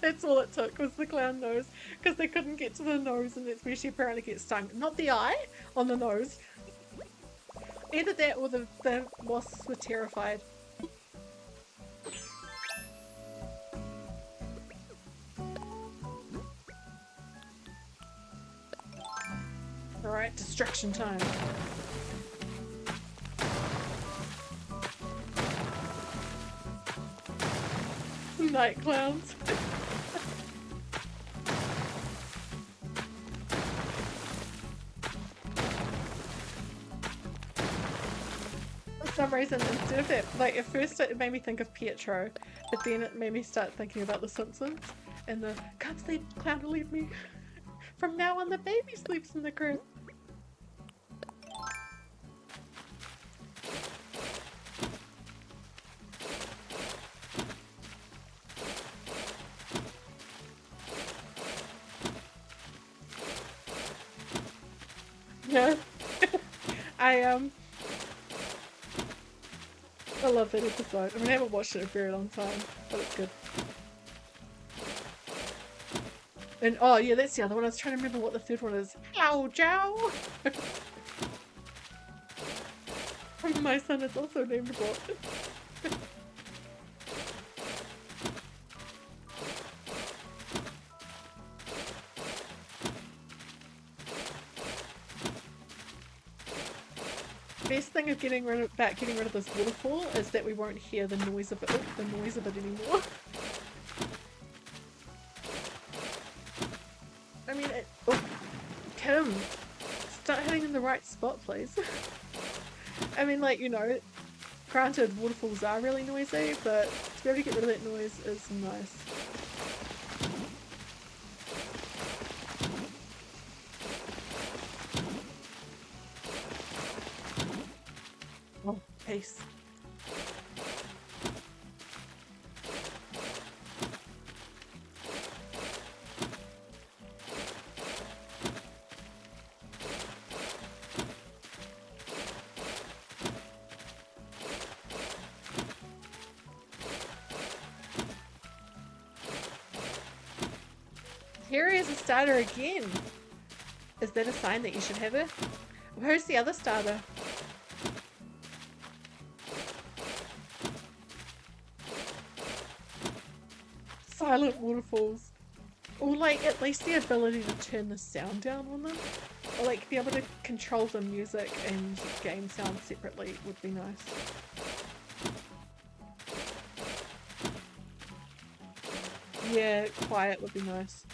that's all it took was the clown nose because they couldn't get to the nose, and that's where she apparently gets stung. Not the eye, on the nose. Either that or the wasps were terrified. Alright, destruction time. Night clowns. For some reason, instead of that, like at first it made me think of Pietro, but then it made me start thinking about The Simpsons and the "Can't sleep, clown will leave me." From now on, the baby sleeps in the crib. Yeah. I love that episode. I mean, I haven't watched it in a very long time, but it's good. And oh yeah, that's the other one. I was trying to remember what the third one is. Ow, Jow! My son is also named what? Best thing of getting rid of this waterfall is that we won't hear the noise of it anymore. I mean, Kim, start hitting in the right spot, please. I mean, like, you know, granted, waterfalls are really noisy, but to be able to get rid of that noise is nice. Oh, peace. Here is a starter again. Is that a sign that you should have it? Where's the other starter? Silent waterfalls. Or like at least the ability to turn the sound down on them. Or like be able to control the music and game sound separately would be nice. Yeah, quiet would be nice.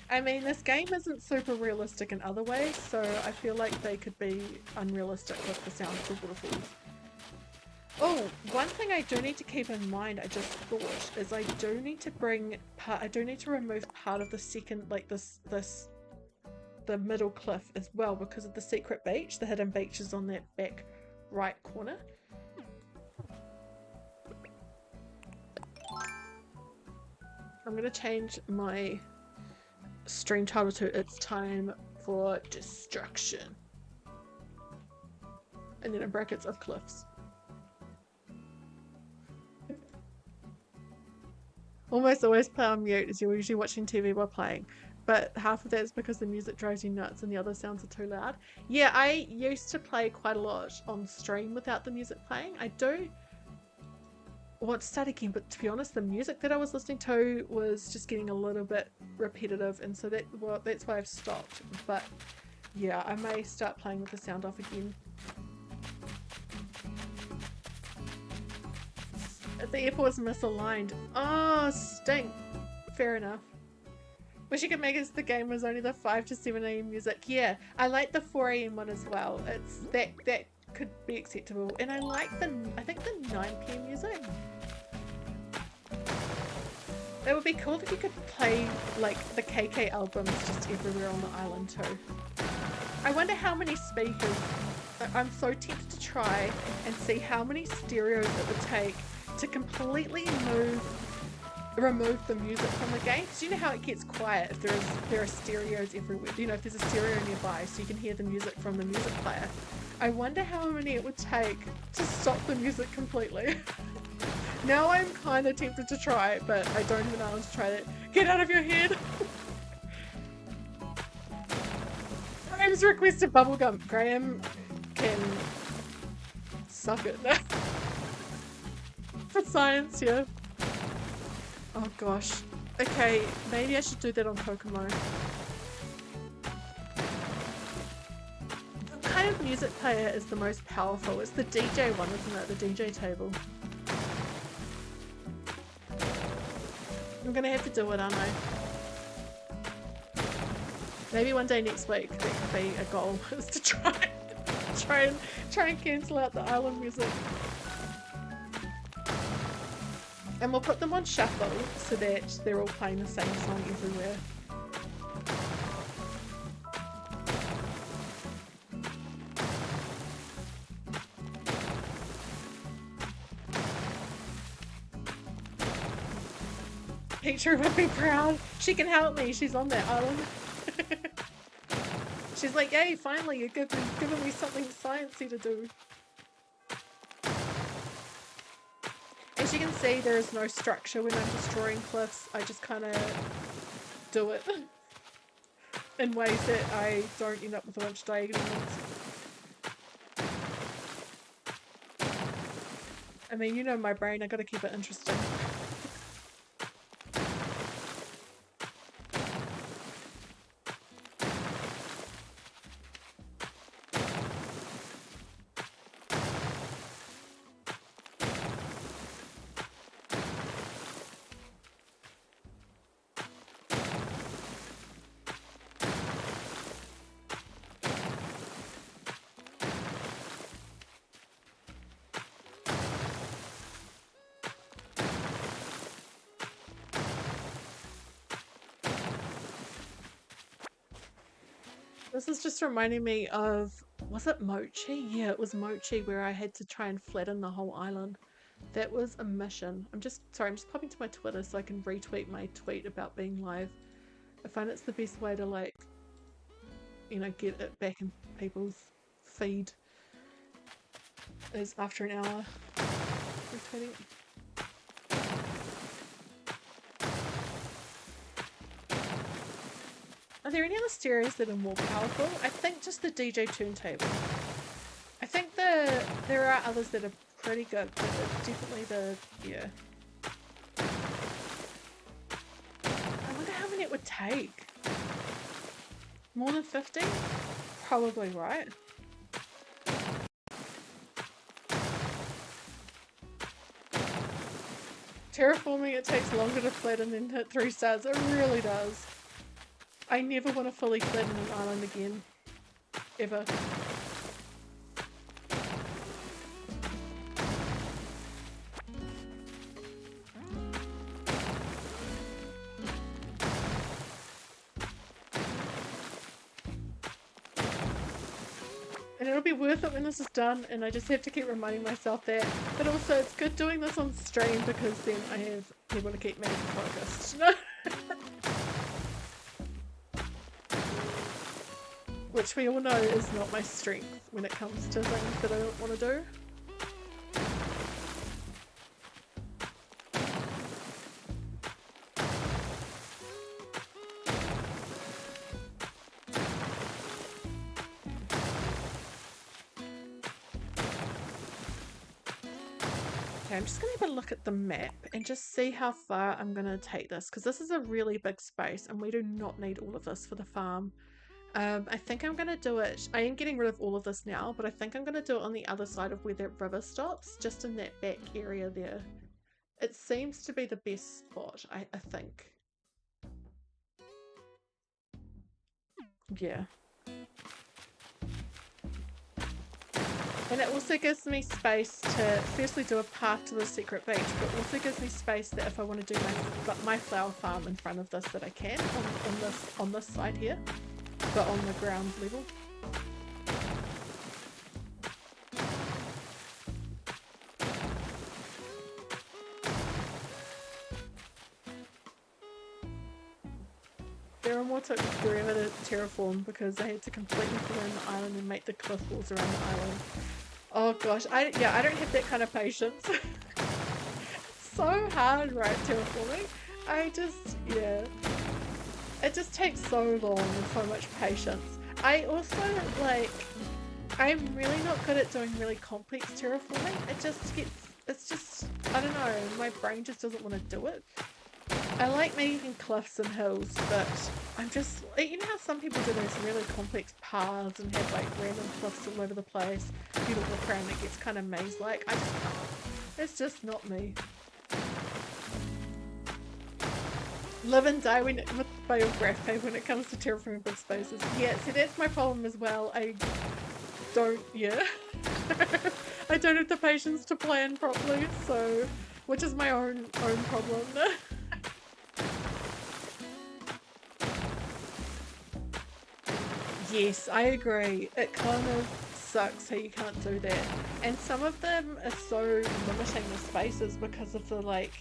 I mean, this game isn't super realistic in other ways, so I feel like they could be unrealistic with the sound of the waterfalls. Oh, one thing I do need to keep in mind, I just thought, is I do need to remove part of the second, like the middle cliff as well because of the secret beach. The hidden beach is on that back right corner. I'm gonna change my stream title to "It's Time for Destruction." And then in brackets of cliffs. Almost always play on mute as you're usually watching TV while playing. But half of that is because the music drives you nuts and the other sounds are too loud. Yeah, I used to play quite a lot on stream without the music playing. I do want to start again, but to be honest, the music that I was listening to was just getting a little bit repetitive, and so that's why I've stopped. But yeah, I may start playing with the sound off again. The airport's misaligned. Oh, stink. Fair enough. Wish you could make it so the game was only the 5 to 7 AM music. Yeah, I like the 4 AM one as well. It's that could be acceptable. And I like I think the 9 PM music. It would be cool if you could play like the KK albums just everywhere on the island too. I wonder how many speakers. I'm so tempted to try and see how many stereos it would take to completely remove the music from the game, because you know how it gets quiet if there are stereos everywhere. You know, if there's a stereo nearby, so you can hear the music from the music player. I wonder how many it would take to stop the music completely. Now I'm kind of tempted to try it, but I don't even know how to try that. Get out of your head! Graham's requested bubblegum. Graham can suck it. For science, yeah. Oh gosh. Okay, maybe I should do that on Kokomo. What kind of music player is the most powerful? It's the DJ one, isn't it? The DJ table. I'm gonna have to do it, aren't I? Maybe one day next week that could be a goal, is to try and cancel out the island music. And we'll put them on shuffle so that they're all playing the same song everywhere. Picture would be proud. She can help me. She's on that island. She's like, yay, finally you're giving me something sciencey to do. As you can see, there is no structure when I'm destroying cliffs. I just kind of do it in ways that I don't end up with a bunch of diagonal ones. I mean, you know my brain, I gotta keep it interesting. This is just reminding me of, was it Mochi? Yeah, it was Mochi where I had to try and flatten the whole island. That was a mission. I'm just popping to my Twitter so I can retweet my tweet about being live. I find it's the best way to, like, you know, get it back in people's feed is after an hour retweeting. Are there any other stereos that are more powerful? I think just the DJ turntable. I think there are others that are pretty good, but it's definitely yeah. I wonder how many it would take. More than 50? Probably, right? Terraforming, it takes longer to flatten than hit 3 stars. It really does. I never want to fully flatten an island again. Ever. And it'll be worth it when this is done, and I just have to keep reminding myself that. But also, it's good doing this on stream because then I have people to keep me focused. Which we all know is not my strength when it comes to things that I don't want to do. Okay, I'm just going to have a look at the map and just see how far I'm going to take this, because this is a really big space and we do not need all of this for the farm. I think I'm going to do it, I am getting rid of all of this now, but I think I'm going to do it on the other side of where that river stops, just in that back area there. It seems to be the best spot, I think. Yeah. And it also gives me space to firstly do a path to the secret beach, but also gives me space that if I want to do my flower farm in front of this, that I can on this side here, but on the ground level. more took forever to terraform because I had to completely fill in the island and make the cliff walls around the island. Oh gosh, I don't have that kind of patience. So hard, right, terraforming. I just yeah, it just takes so long and so much patience. I also like I'm really not good at doing really complex terraforming. It's just I don't know, my brain just doesn't want to do it. I like making cliffs and hills, but I'm just you know how some people do those really complex paths and have like random cliffs all over the place. You walk around and it gets kind of maze-like. I just can't. It's just not me. Live and die by your graph paper when it comes to terraforming big spaces. Yeah, see that's my problem as well. I don't yeah. I don't have the patience to plan properly, so which is my own problem. Yes, I agree. It kind of sucks how you can't do that. And some of them are so limiting the spaces because of the like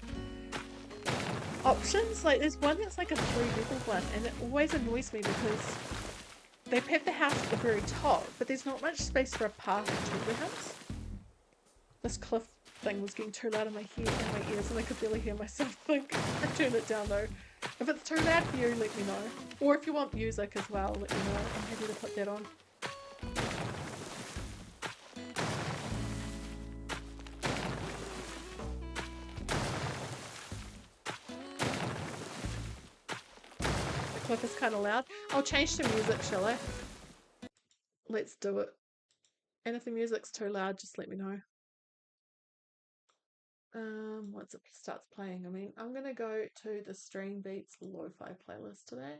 options. Like there's one that's like a 3 level one and it always annoys me because they have the house at the very top, but there's not much space for a path to the house. This cliff thing was getting too loud in my ears and I could barely hear myself think. I turned it down though. If it's too loud for you, let me know. Or if you want music as well, let me know. I'm happy to put that on. The cliff is kind of loud. I'll change to music, shall I? Let's do it. And if the music's too loud, just let me know. Once it starts playing, I mean, I'm gonna go to the Stream Beats lo-fi playlist today.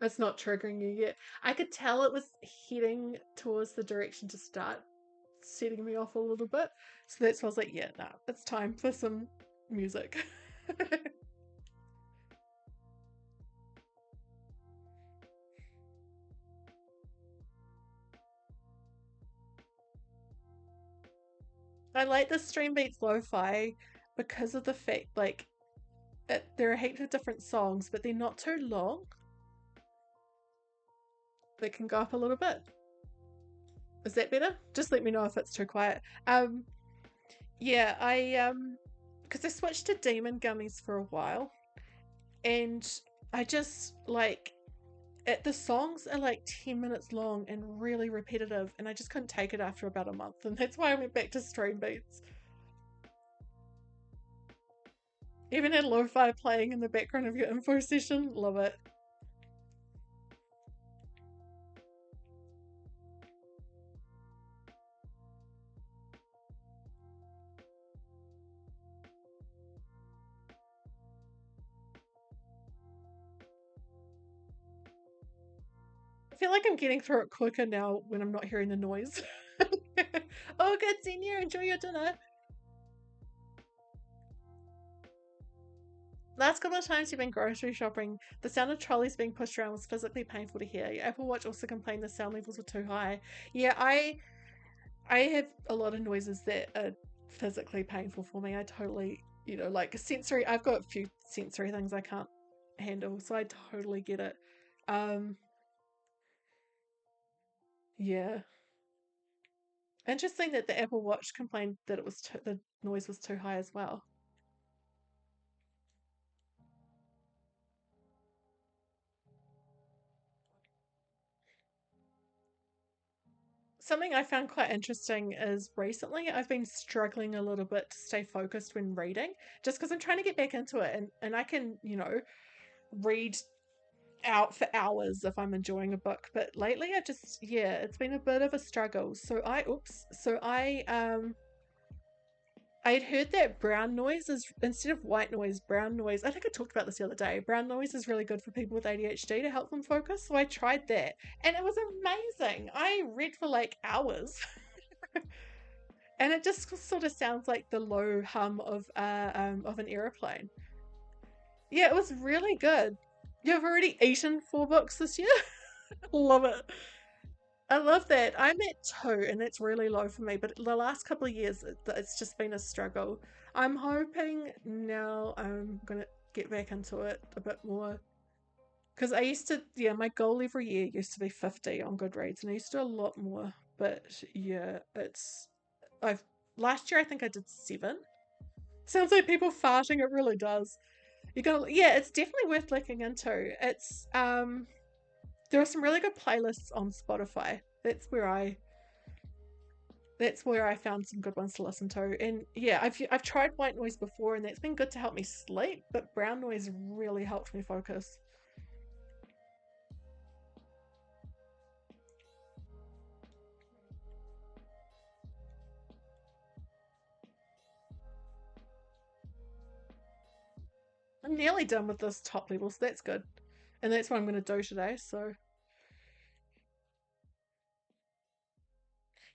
It's not triggering you yet. I could tell it was heading towards the direction to start setting me off a little bit. So that's why I was like, yeah, nah, it's time for some music. I like the Stream Beats lo-fi because of the fact, like, there are a heap of different songs, but they're not too long. They can go up a little bit. Is that better? Just let me know if it's too quiet. Yeah, because I switched to Demon Gummies for a while, and I just like the songs are like 10 minutes long and really repetitive, and I just couldn't take it after about a month, and that's why I went back to Stream Beats. Even had lo-fi playing in the background of your info session, love it. I feel like I'm getting through it quicker now when I'm not hearing the noise. Oh, good seeing you. Enjoy your dinner. Last couple of times you've been grocery shopping, the sound of trolleys being pushed around was physically painful to hear. Your Apple Watch also complained the sound levels were too high. Yeah, I have a lot of noises that are physically painful for me. I totally, like sensory. I've got a few sensory things I can't handle, so I totally get it. Um, yeah. Interesting that the Apple Watch complained that the noise was too high as well. Something I found quite interesting is recently I've been struggling a little bit to stay focused when reading, just because I'm trying to get back into it, and I can, read out for hours if I'm enjoying a book. But lately I just yeah, it's been a bit of a struggle. I'd heard that brown noise is instead of white noise, brown noise. I think I talked about this the other day. Brown noise is really good for people with ADHD to help them focus. So I tried that and it was amazing. I read for like hours. And it just sort of sounds like the low hum of an aeroplane. Yeah, it was really good. You've already eaten 4 books this year? Love it. I love that. I'm at 2, and that's really low for me. But the last couple of years, it's just been a struggle. I'm hoping now I'm gonna get back into it a bit more. Because I used to, yeah, my goal every year used to be 50 on Goodreads, and I used to do a lot more. But yeah, I've, last year I think I did 7. Sounds like people farting, it really does. You got, yeah, it's definitely worth looking into. There are some really good playlists on Spotify. That's where I found some good ones to listen to. And yeah, I've tried white noise before, and that's been good to help me sleep. But brown noise really helped me focus. I'm nearly done with this top level, so that's good. And that's what I'm going to do today. So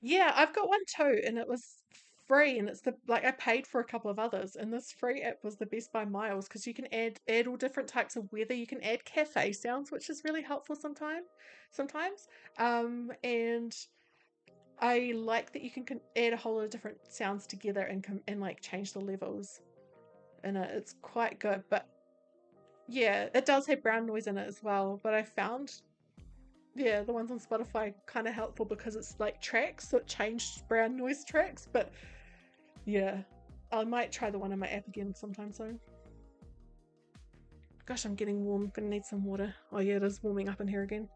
yeah, I've got one too, and it was free, and it's the like I paid for a couple of others, and this free app was the best by miles because you can add all different types of weather. You can add cafe sounds, which is really helpful sometimes. And I like that you can add a whole lot of different sounds together and like change the levels in it. It's quite good, but yeah, it does have brown noise in it as well. But I found, yeah, the ones on Spotify kind of helpful because it's like tracks, so it changed brown noise tracks. But yeah, I might try the one in my app again sometime soon. Gosh, I'm getting warm. Gonna need some water. Oh yeah, it is warming up in here again.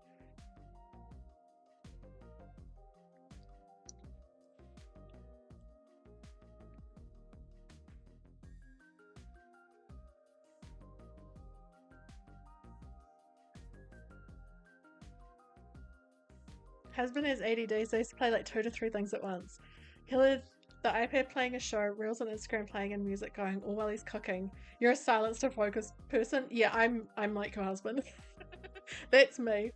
Husband has ADD, so he has to play like 2 to 3 things at once. He'll have the iPad playing a show, reels on Instagram playing, and music going all while he's cooking. You're a silence to focus person. Yeah, I'm like your husband. That's me.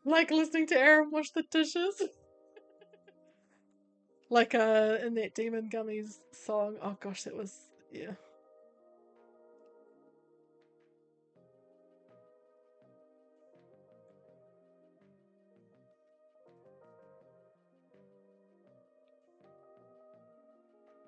Like listening to Aaron wash the dishes. Like in that Demon Gummies song. Oh gosh, that was, yeah.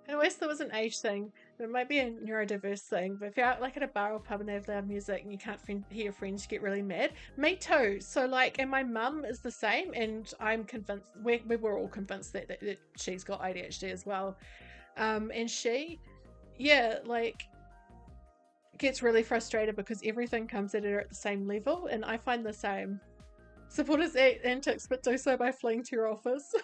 I always thought it was an age thing. It might be a neurodiverse thing, but if you're out like at a bar or pub and they have loud music and you can't hear your friends, you get really mad. Me too. So like, and my mum is the same, and I'm convinced we were all convinced that she's got ADHD as well. And she, yeah, like gets really frustrated because everything comes at her at the same level, and I find the same. Supporters act antics, but do so by fleeing to your office.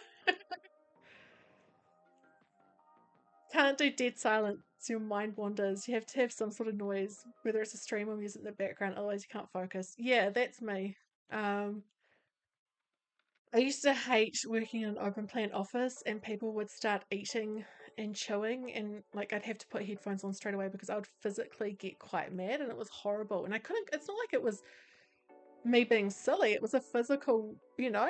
Can't do dead silence. Your mind wanders. You have to have some sort of noise, whether it's a stream or music in the background, otherwise you can't focus. Yeah, that's me. Um, I used to hate working in an open plan office and people would start eating and chewing, and like I'd have to put headphones on straight away because I would physically get quite mad, and it was horrible. And I couldn't, it's not like it was me being silly, it was a physical, you know?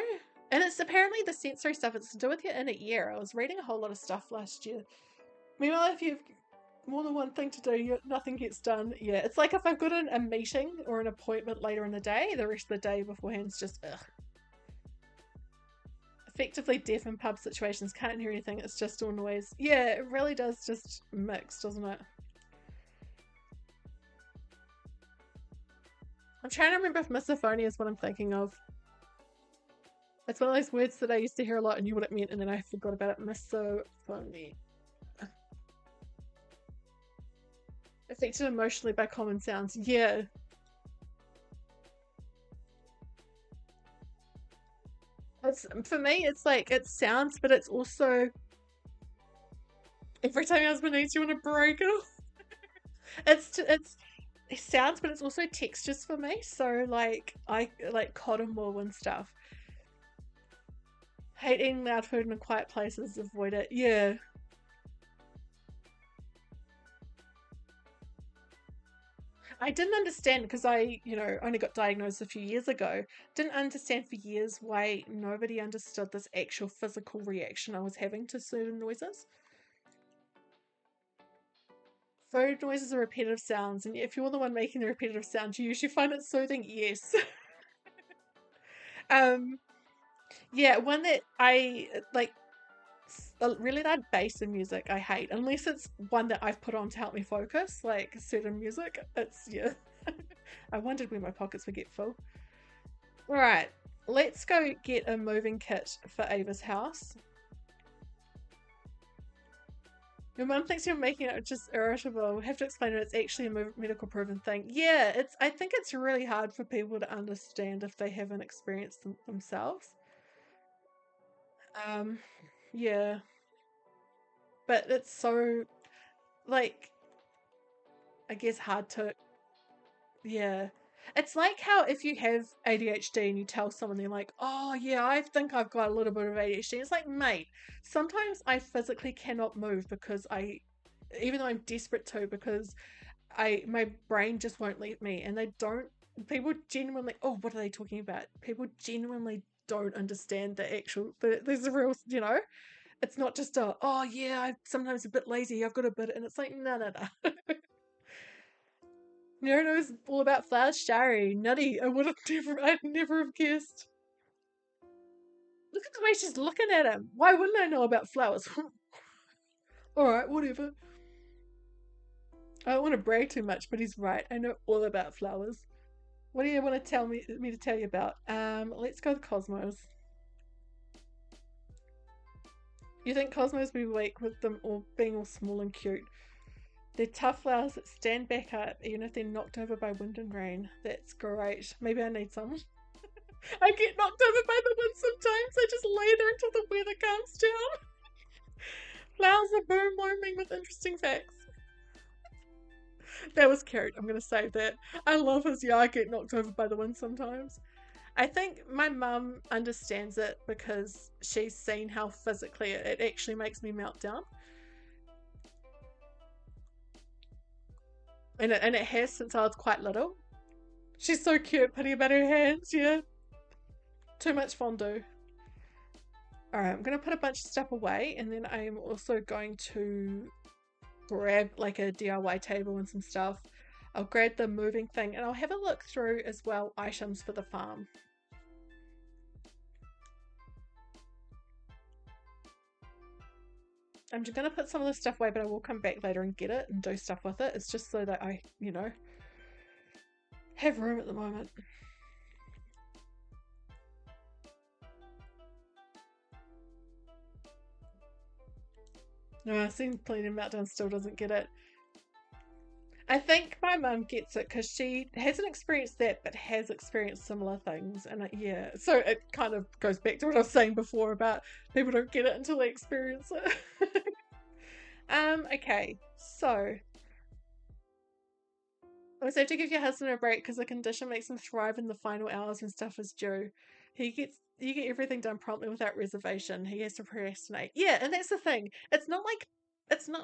And it's apparently the sensory stuff, it's to do with your inner ear. I was reading a whole lot of stuff last year. Meanwhile, if you've more than one thing to do, nothing gets done. Yeah, it's like if I've got a meeting or an appointment later in the day, the rest of the day beforehand is just ugh. Effectively deaf in pub situations, can't hear anything, it's just all noise. Yeah, it really does just mix, doesn't it? I'm trying to remember if misophonia is what I'm thinking of. It's one of those words that I used to hear a lot and knew what it meant, and then I forgot about it. Misophonia. Affected emotionally by common sounds. Yeah. It's, for me, it's like it sounds, but it's also every time your husband needs you want to break it off. It's it sounds, but it's also textures for me. So like I like cotton wool and stuff. Hate eating loud food in quiet places. Avoid it. Yeah. I didn't understand because only got diagnosed a few years ago. Didn't understand for years why nobody understood this actual physical reaction I was having to certain noises. Food noises are repetitive sounds, and if you're the one making the repetitive sounds, you usually find it soothing. Yes. um, yeah, one that I like. really loud bass in music I hate, unless it's one that I've put on to help me focus, like certain music. It's, yeah. I wondered when my pockets would get full. All right, let's go get a moving kit for Ava's house. Your mum thinks you're making it just irritable. We have to explain it. It's actually a medical proven thing. Yeah, it's. I think it's really hard for people to understand if they haven't experienced them themselves. Um, yeah, but it's so like I guess hard to. Yeah, it's like how if you have ADHD and you tell someone they're like, "Oh yeah, I think I've got a little bit of ADHD." It's like, mate, sometimes I physically cannot move because even though I'm desperate to, because my brain just won't let me, and they don't. People genuinely, oh, what are they talking about? People genuinely don't understand the actual. There's a real, it's not just a, oh yeah, I'm sometimes a bit lazy. I've got a bit, and it's like, no, no, no. Nero knows all about flowers. Shari, nutty. I'd never have guessed. Look at the way she's looking at him. Why wouldn't I know about flowers? All right, whatever. I don't want to brag too much, but he's right. I know all about flowers. What do you want to tell me to tell you about? Let's go with Cosmos. You think Cosmos will be weak with them all being all small and cute? They're tough flowers that stand back up even if they're knocked over by wind and rain. That's great. Maybe I need some. I get knocked over by the wind sometimes. I just lay there until the weather calms down. Flowers are boom warming with interesting facts. That was cute. I'm going to save that. I love his, yeah, I get knocked over by the wind sometimes. I think my mum understands it because she's seen how physically it actually makes me melt down. And it has since I was quite little. She's so cute putting about her hands, yeah. Too much fondue. Alright, I'm going to put a bunch of stuff away, and then I am also going to grab like a DIY table and some stuff. I'll grab the moving thing, and I'll have a look through as well items for the farm. I'm just going to put some of this stuff away, but I will come back later and get it and do stuff with it. It's just so that I, have room at the moment. No, I've seen Plenty of Meltdown still doesn't get it. I think my mum gets it because she hasn't experienced that but has experienced similar things. And yeah, so it kind of goes back to what I was saying before about people don't get it until they experience it. Okay, so I also have to give your husband a break because the condition makes him thrive in the final hours when stuff is due. You get everything done promptly without reservation. He has to procrastinate. Yeah, and that's the thing. It's not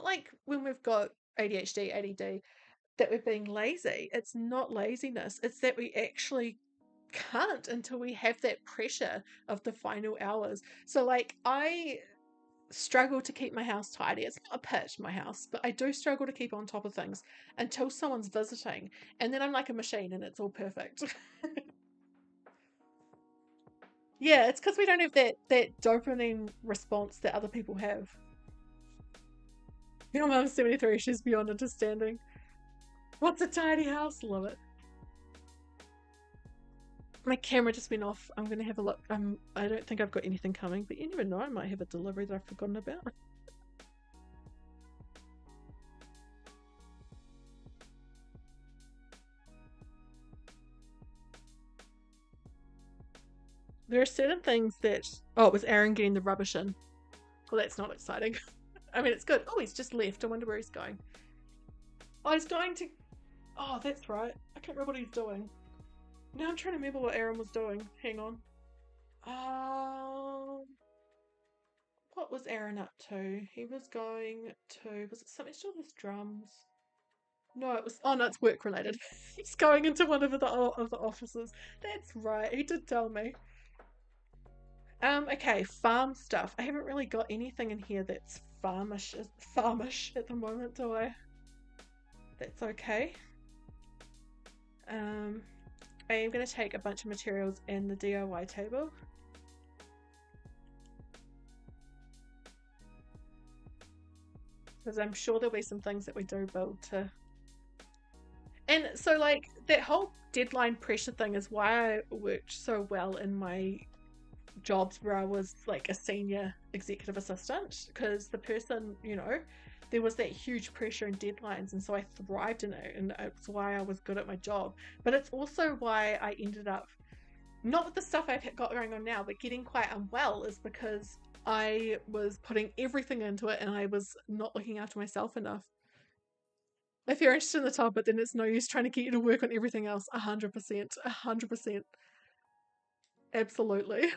like when we've got ADHD, ADD that we're being lazy. It's not laziness. It's that we actually can't until we have that pressure of the final hours. So like I struggle to keep my house tidy. It's not a pit, my house, but I do struggle to keep on top of things until someone's visiting. And then I'm like a machine and it's all perfect. Yeah, it's because we don't have that dopamine response that other people have. Your mum's 73, she's beyond understanding. What's a tidy house? Love it. My camera just went off. I'm gonna have a look. I don't think I've got anything coming, but you never know, I might have a delivery that I've forgotten about. There are certain things that oh, it was Aaron getting the rubbish in. Well, that's not exciting. I mean, it's good. Oh, he's just left. I wonder where he's going. Oh, he's going to. Oh, that's right. I can't remember what he's doing. Now I'm trying to remember what Aaron was doing. Hang on. Um, what was Aaron up to? He was going to. Was it something to do with drums? No, it was. Oh no, it's work related. He's going into one of the offices. That's right. He did tell me. Okay, farm stuff. I haven't really got anything in here that's farmish at the moment, do I? That's okay. Um, I am going to take a bunch of materials in the DIY table. because I'm sure there'll be some things that we do build to. And so, like, that whole deadline pressure thing is why I worked so well in my jobs where I was like a senior executive assistant, because the person, there was that huge pressure and deadlines, and so I thrived in it, and it's why I was good at my job. But it's also why I ended up, not with the stuff I've got going on now, but getting quite unwell, is because I was putting everything into it and I was not looking after myself enough. If you're interested in the topic, then it's no use trying to get you to work on everything else. 100%. 100%. Absolutely.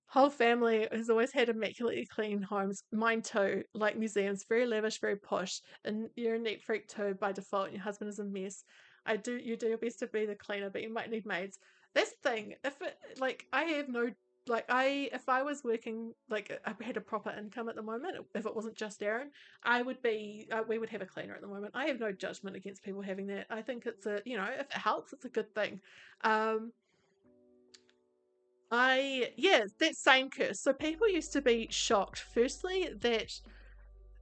Whole family has always had immaculately clean homes. Mine too. Like museums, very lavish, very posh. And you're a neat freak too by default. And your husband is a mess. You do your best to be the cleaner, but you might need maids. That's the thing. If it, like, I have no, like, if I was working, like, I had a proper income at the moment, if it wasn't just Aaron, I would be, we would have a cleaner at the moment. I have no judgment against people having that. I think it's if it helps, it's a good thing. Um, yeah, that same curse. So people used to be shocked, firstly, that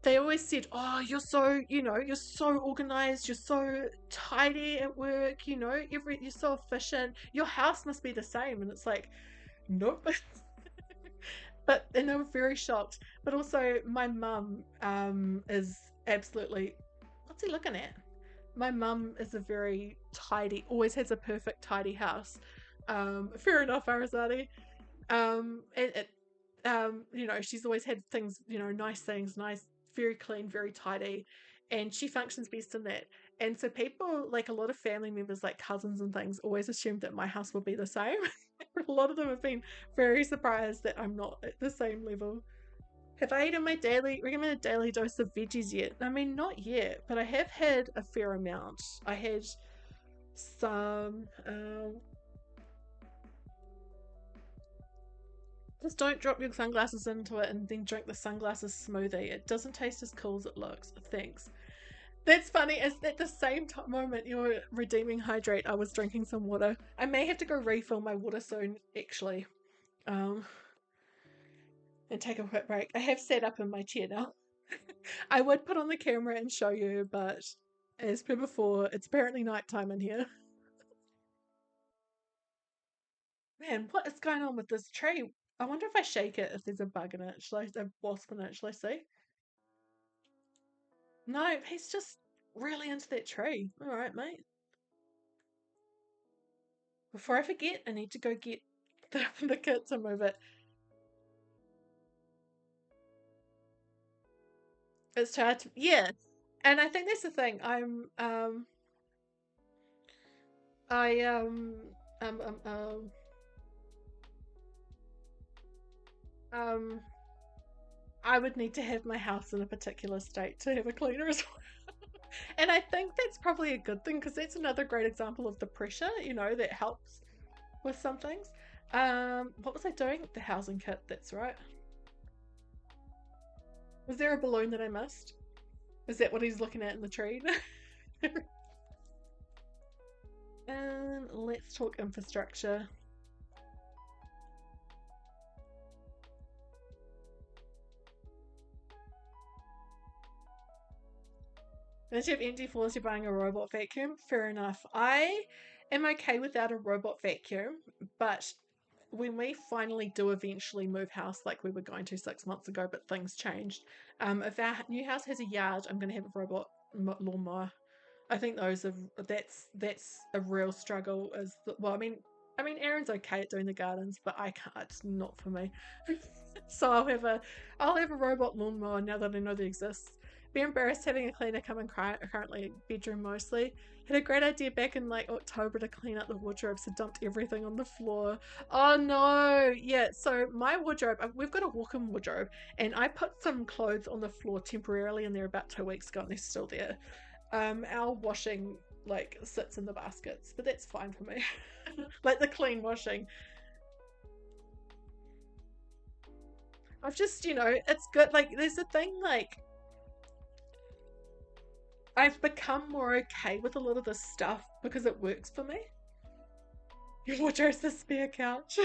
they always said, "Oh, you're so organized, you're so tidy at work, you're so efficient. Your house must be the same." And it's like, nope. And they were very shocked. But also, my mum is absolutely, what's he looking at? My mum is a very tidy, always has a perfect tidy house. Fair enough, Arizadi. And it, she's always had things, nice things, nice, very clean, very tidy, and she functions best in that. And so people, like a lot of family members, like cousins and things, always assumed that my house would be the same. A lot of them have been very surprised that I'm not at the same level. Have I eaten my daily recommended daily dose of veggies yet? I mean, not yet, but I have had a fair amount. I had some. Just don't drop your sunglasses into it and then drink the sunglasses smoothie. It doesn't taste as cool as it looks. Thanks. That's funny. As at the same moment you were redeeming hydrate, I was drinking some water. I may have to go refill my water soon, actually. Um, and take a quick break. I have sat up in my chair now. I would put on the camera and show you, but as per before, it's apparently nighttime in here. Man, what is going on with this tree? I wonder if I shake it, if there's a bug in it. A wasp in it? Shall I see? No, he's just really into that tree. All right, mate. Before I forget, I need to go get the kit to move it. It's hard to, yeah. And I think that's the thing. I, um, um, um, um, I would need to have my house in a particular state to have a cleaner as well. And I think that's probably a good thing, because that's another great example of the pressure, that helps with some things. What was I doing? The housing kit, that's right. Was there a balloon that I missed? Is that what he's looking at in the tree? Let's talk infrastructure. Once you have empty floors, you're buying a robot vacuum. Fair enough. I am okay without a robot vacuum, but when we finally do eventually move house, like we were going to 6 months ago, but things changed. If our new house has a yard, I'm going to have a robot lawnmower. I think that's a real struggle. Well, I mean, Aaron's okay at doing the gardens, but I can't. It's not for me. So I'll have a robot lawnmower now that I know they exist. Be embarrassed having a cleaner come in currently bedroom mostly. Had a great idea back in like October to clean up the wardrobe, so dumped everything on the floor. Oh no! Yeah, so my wardrobe, we've got a walk-in wardrobe, and I put some clothes on the floor temporarily in there about 2 weeks ago, and they're still there. Our washing like sits in the baskets, but that's fine for me. Like the clean washing. I've just, it's good. Like, there's a thing, like, I've become more okay with a lot of this stuff because it works for me. Your wardrobe's the spare couch.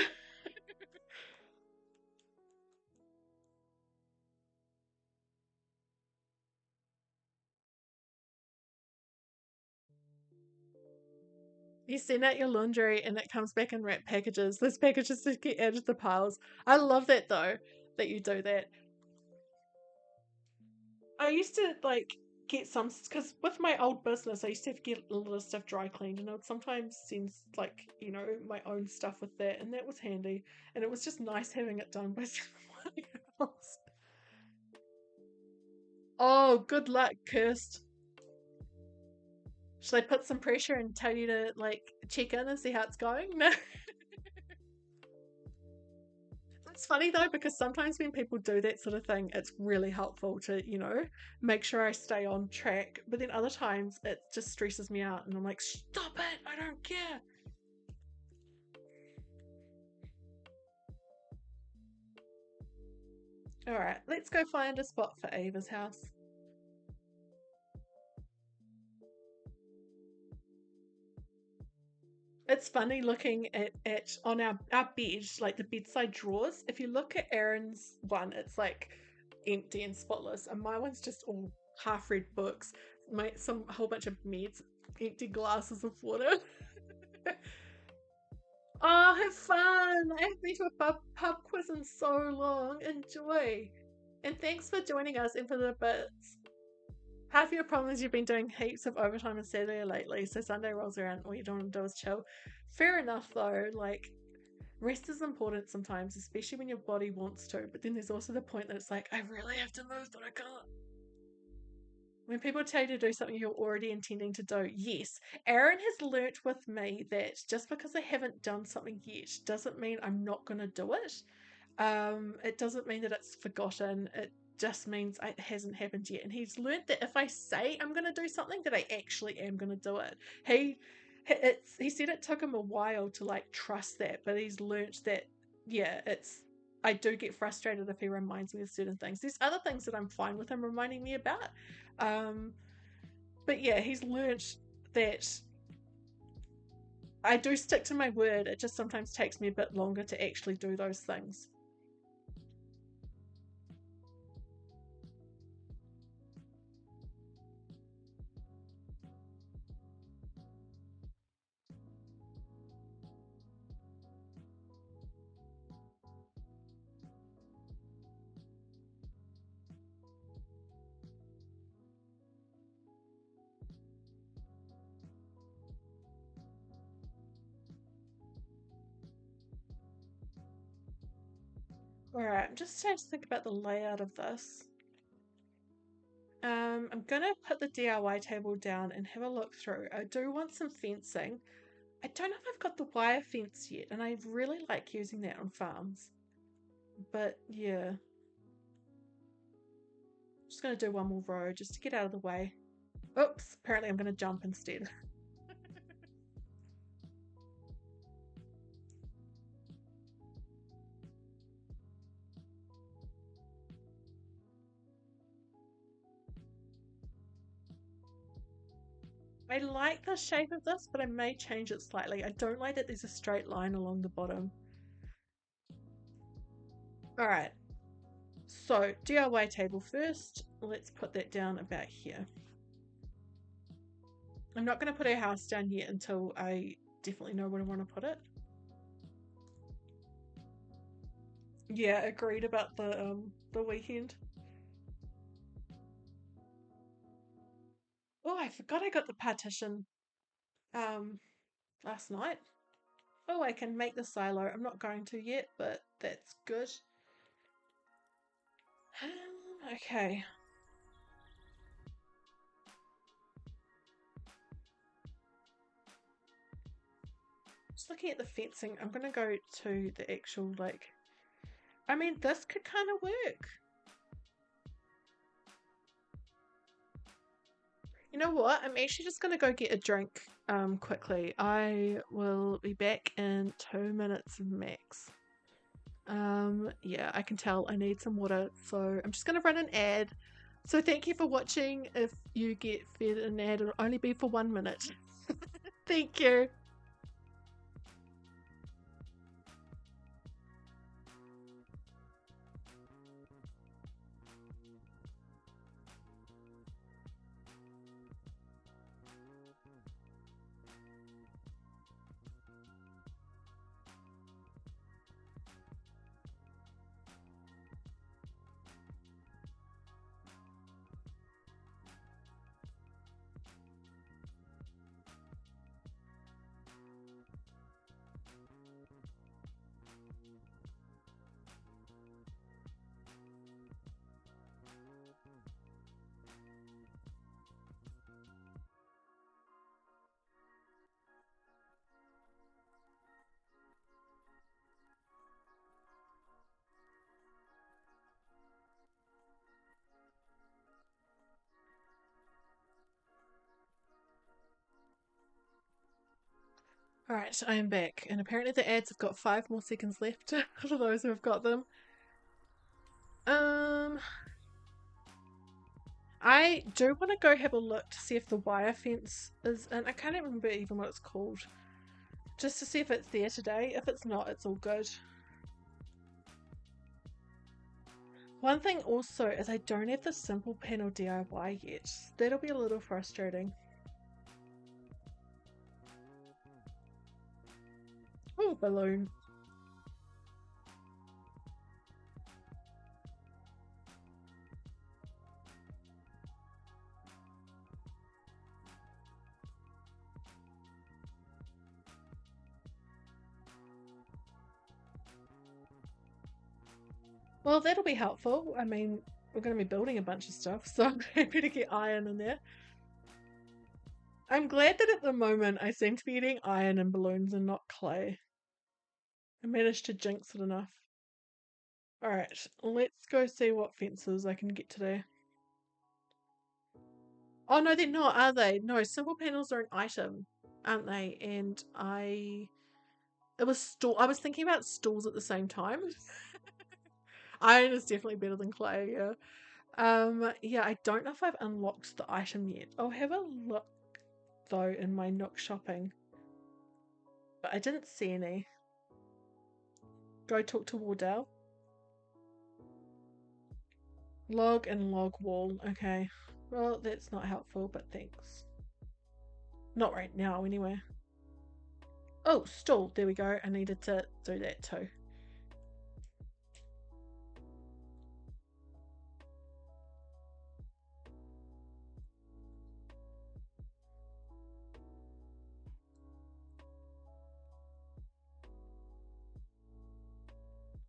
You send out your laundry and it comes back in wrapped packages. Those packages just get added to the piles. I love that though, that you do that. I used to like get some because with my old business, I used to have to get a lot of stuff dry cleaned, and I would sometimes send like my own stuff with that, and that was handy. And it was just nice having it done by someone else. Oh, good luck, cursed. Should I put some pressure and tell you to like check in and see how it's going? No. It's funny though, because sometimes when people do that sort of thing, it's really helpful to, make sure I stay on track. But then other times it just stresses me out and I'm like, stop it, I don't care. Alright, let's go find a spot for Ava's house. It's funny looking at on our bed, like the bedside drawers. If you look at Erin's one, it's like empty and spotless, and my one's just all half read books, some a whole bunch of meds, empty glasses of water. Oh, have fun! I haven't been to a pub quiz in so long. Enjoy, and thanks for joining us and for the bits. Half your problem is you've been doing heaps of overtime on Saturday lately, so Sunday rolls around, all you don't want to do is chill. Fair enough though, like rest is important sometimes, especially when your body wants to, but then there's also the point that it's like, I really have to move, but I can't. When people tell you to do something you're already intending to do, yes. Erin has learnt with me that just because I haven't done something yet doesn't mean I'm not going to do it. It doesn't mean that it's forgotten. It just means it hasn't happened yet. And he's learnt that if I say I'm going to do something, that I actually am going to do it. He said it took him a while to like trust that, but he's learnt that yeah, I do get frustrated if he reminds me of certain things. There's other things that I'm fine with him reminding me about, um, but yeah, he's learnt that I do stick to my word. It just sometimes takes me a bit longer to actually do those things. Alright, I'm just trying to think about the layout of this. I'm gonna put the DIY table down and have a look through. I do want some fencing. I don't know if I've got the wire fence yet, and I really like using that on farms. But yeah, I'm just gonna do one more row just to get out of the way. Oops, apparently I'm gonna jump instead. I like the shape of this, but I may change it slightly. I don't like that there's a straight line along the bottom. Alright, so DIY table first. Let's put that down about here. I'm not going to put our house down yet until I definitely know where I want to put it. Yeah, agreed about the weekend. Oh, I forgot I got the partition um last night. Oh, I can make the silo. I'm not going to yet, but that's good. Okay. Just looking at the fencing, I'm gonna go to the actual like. I mean, this could kind of work. You know what? I'm actually just gonna go get a drink quickly. I will be back in 2 minutes max. Yeah, I can tell I need some water, so I'm just gonna run an ad. So thank you for watching. If you get fed an ad, it'll only be for 1 minute. Thank you. Alright, I am back, and apparently the ads have got 5 more seconds left for those who have got them. I do want to go have a look to see if the wire fence is in. I can't remember even what it's called. Just to see if it's there today. If it's not, it's all good. One thing also is I don't have the simple panel DIY yet. That'll be a little frustrating. Oh, balloon. Well, that'll be helpful. I mean, we're going to be building a bunch of stuff, so I'm happy to get iron in there. I'm glad that at the moment I seem to be getting iron and balloons and not clay. I managed to jinx it enough. Alright, let's go see what fences I can get today. Oh no, they're not, are they? No, simple panels are an item, aren't they? And I was thinking about stalls at the same time. Iron is definitely better than clay, yeah. Yeah, I don't know if I've unlocked the item yet. I'll have a look though in my Nook shopping. But I didn't see any. Go talk to Wardell. Log and log wall. Okay. Well, that's not helpful, but thanks. Not right now, anyway. Oh, stall. There we go. I needed to do that too.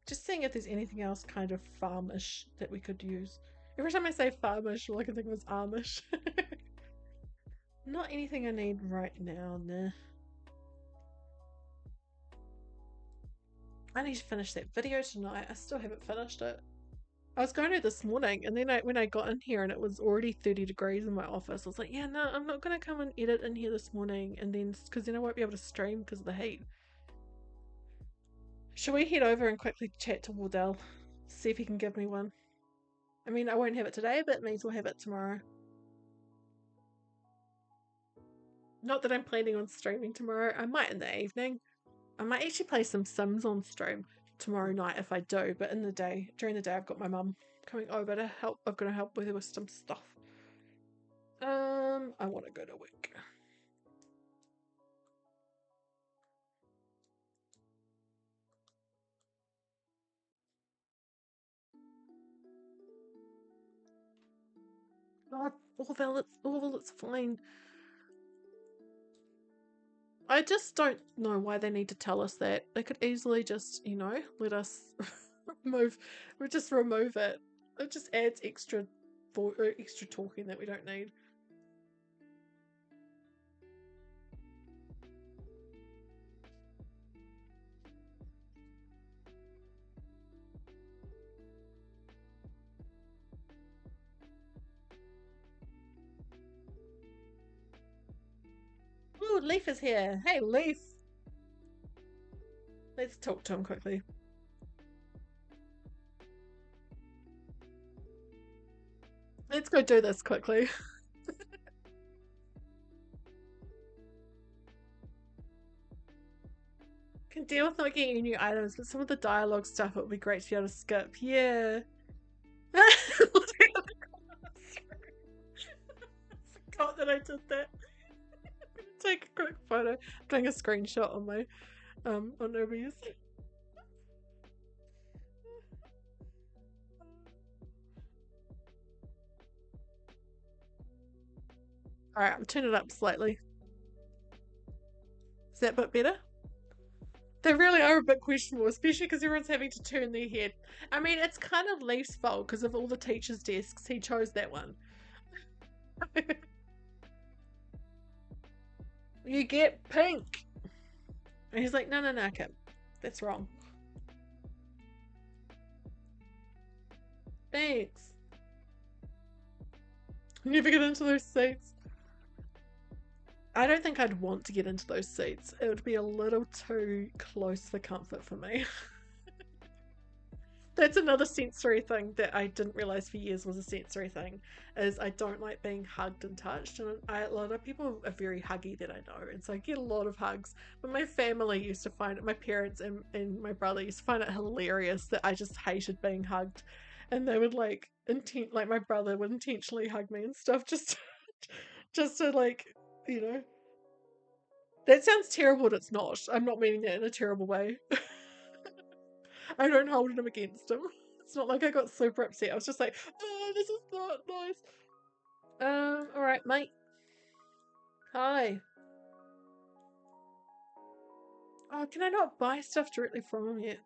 Just seeing if there's anything else kind of farmish that we could use. Every time I say farmish, all I can think of is Amish. Not anything I need right now, nah. I need to finish that video tonight. I still haven't finished it. I was going to this morning, and then when I got in here and it was already 30 degrees in my office, I was like, yeah, no, I'm not going to come and edit in here this morning, and then, because then I won't be able to stream because of the heat. Shall we head over and quickly chat to Wardell? See if he can give me one. I mean, I won't have it today, but it means we'll have it tomorrow. Not that I'm planning on streaming tomorrow. I might in the evening. I might actually play some Sims on stream tomorrow night if I do, but during the day, I've got my mum coming over to help. I'm going to help with her with some stuff. I want to go to work. God, Orville, it's fine. I just don't know why they need to tell us that. They could easily just, let us just remove it. It just adds extra talking that we don't need. Ooh, Leaf is here. Hey, Leaf. Let's talk to him quickly. Let's go do this quickly. Can deal with not getting any new items, but some of the dialogue stuff it would be great to be able to skip. Yeah. Forgot that I did that. Take a quick photo. I'm doing a screenshot on my on OBS. Alright, I'm turning it up slightly. Is that a bit better? They really are a bit questionable, especially because everyone's having to turn their head. I mean, it's kind of Leaf's fault because of all the teachers' desks. He chose that one. You get pink. And he's like, no, Kim. That's wrong. Thanks. Never get into those seats. I don't think I'd want to get into those seats. It would be a little too close for comfort for me. That's another sensory thing that I didn't realize for years was a sensory thing, is I don't like being hugged and touched, and a lot of people are very huggy that I know, and so I get a lot of hugs. But my family used to find it, my parents and my brother used to find it hilarious that I just hated being hugged, and they would like my brother would intentionally hug me and stuff just just to like, you know. That sounds terrible, but it's not. I'm not meaning that in a terrible way. I don't hold him against him. It's not like I got super upset. I was just like, oh, this is not nice. Alright, mate. Hi. Oh, can I not buy stuff directly from him yet?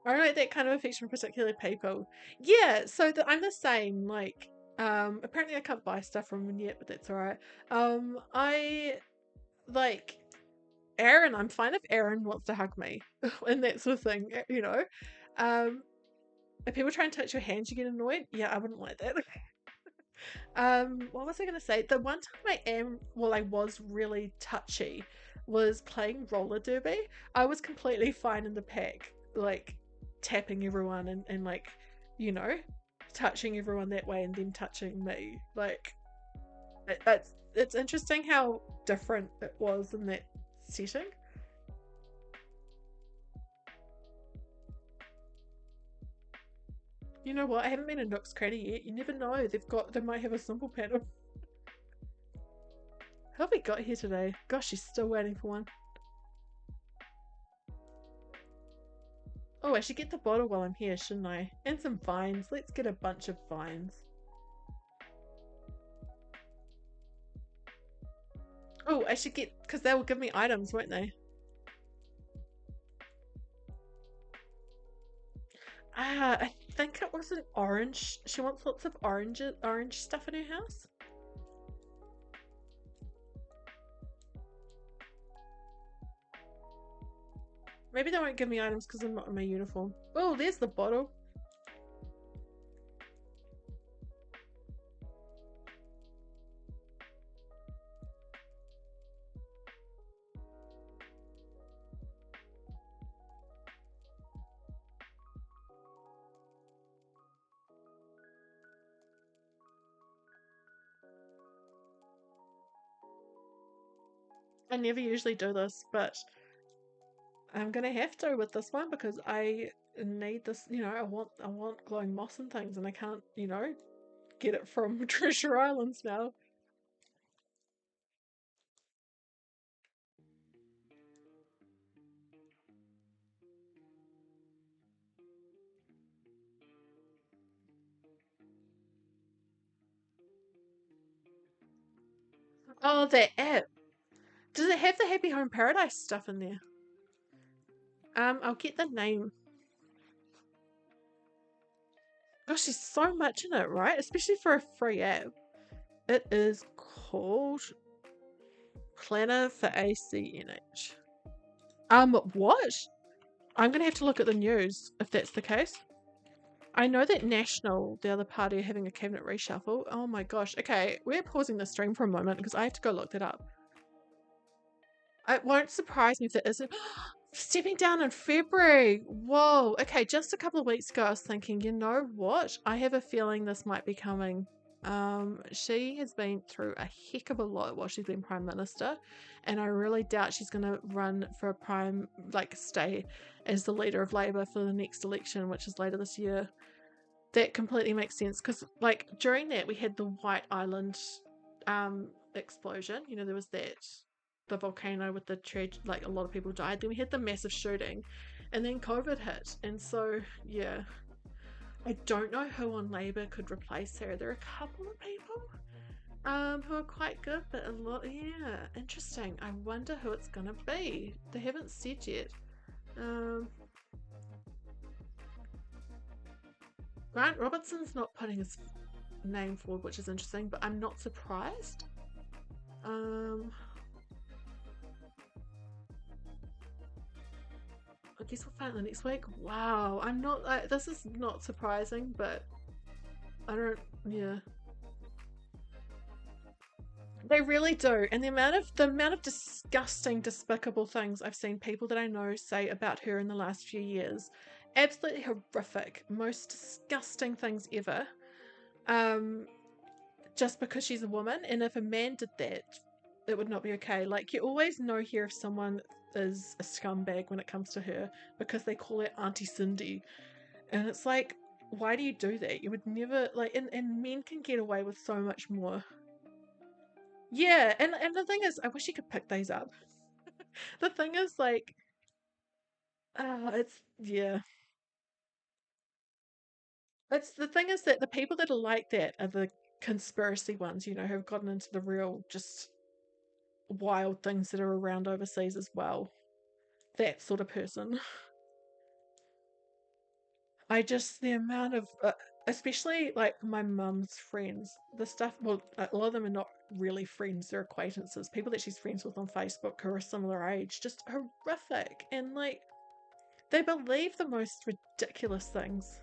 I don't like that kind of affection for particular people. Yeah, so I'm the same. Like, apparently I can't buy stuff from him yet, but that's alright. I like Aaron. I'm fine if Aaron wants to hug me and that sort of thing, you know. Um, if people try and touch your hands, you get annoyed. Yeah, I wouldn't like that. What was I gonna say? The one time I was really touchy was playing roller derby. I was completely fine in the pack, like tapping everyone and like, you know, touching everyone that way and then touching me. Like it's interesting how different it was in that setting. You know what? I haven't been in Nook's Cranny yet. You never know. They might have a simple panel. How have we got here today? Gosh, she's still waiting for one. Oh, I should get the bottle while I'm here, shouldn't I? And some vines. Let's get a bunch of vines. Oh, I should get, because they will give me items, won't they? Ah, I think it was an orange. She wants lots of orange stuff in her house. Maybe they won't give me items because I'm not in my uniform. Oh, there's the bottle. I never usually do this, but I'm gonna have to with this one because I need this. You know, I want glowing moss and things, and I can't, you know, get it from Treasure Islands now. Oh, that app. Does it have the Happy Home Paradise stuff in there? I'll get the name. Gosh, there's so much in it, right? Especially for a free app. It is called Planner for ACNH. What? I'm gonna have to look at the news if that's the case. I know that National, the other party, are having a cabinet reshuffle. Oh my gosh. Okay, we're pausing the stream for a moment because I have to go look that up. It won't surprise me if it isn't. Stepping down in February. Whoa. Okay, just a couple of weeks ago, I was thinking, you know what? I have a feeling this might be coming. She has been through a heck of a lot while she's been Prime Minister, and I really doubt she's going to run for a Prime, like, stay as the leader of Labour for the next election, which is later this year. That completely makes sense because, like, during that, we had the White Island explosion. You know, there was the volcano with the like a lot of people died. Then we had the massive shooting, and then COVID hit. And so, yeah, I don't know who on Labour could replace her. There are a couple of people who are quite good, but a lot, yeah, interesting. I wonder who it's gonna be. They haven't said yet. Um, Grant Robertson's not putting his name forward, which is interesting, but I'm not surprised. Um, I guess we'll find out next week. Wow, I'm not. This is not surprising, but I don't. Yeah, They really do. And the amount of disgusting, despicable things I've seen people that I know say about her in the last few years. Absolutely horrific. Most disgusting things ever. Um, just because she's a woman, and if a man did that, it would not be okay. Like you always know here if someone is a scumbag when it comes to her because they call it Auntie Cindy. And it's like, why do you do that? You would never like and men can get away with so much more. Yeah, and the thing is, I wish you could pick these up. The thing is, like, it's yeah. It's the thing is that the people that are like that are the conspiracy ones, who've gotten into the real, just wild things that are around overseas as well. That sort of person. The amount of, especially like my mum's friends, the stuff, well, a lot of them are not really friends, they're acquaintances, people that she's friends with on Facebook who are a similar age, just horrific. And like, they believe the most ridiculous things.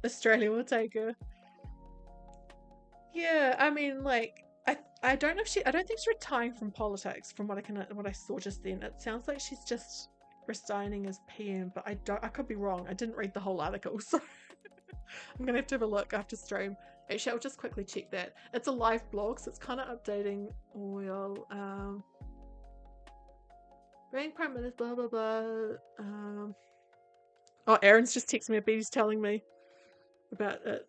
Australia will take her. Yeah, I mean, like, I don't know if I don't think she's retiring from politics. From what I saw just then, it sounds like she's just resigning as PM. But I could be wrong. I didn't read the whole article, so I'm gonna have a look after stream. Actually, I'll just quickly check that. It's a live blog, so it's kind of updating. Well, being prime minister, blah blah blah. Oh, Aaron's just texting me. He's telling me about it.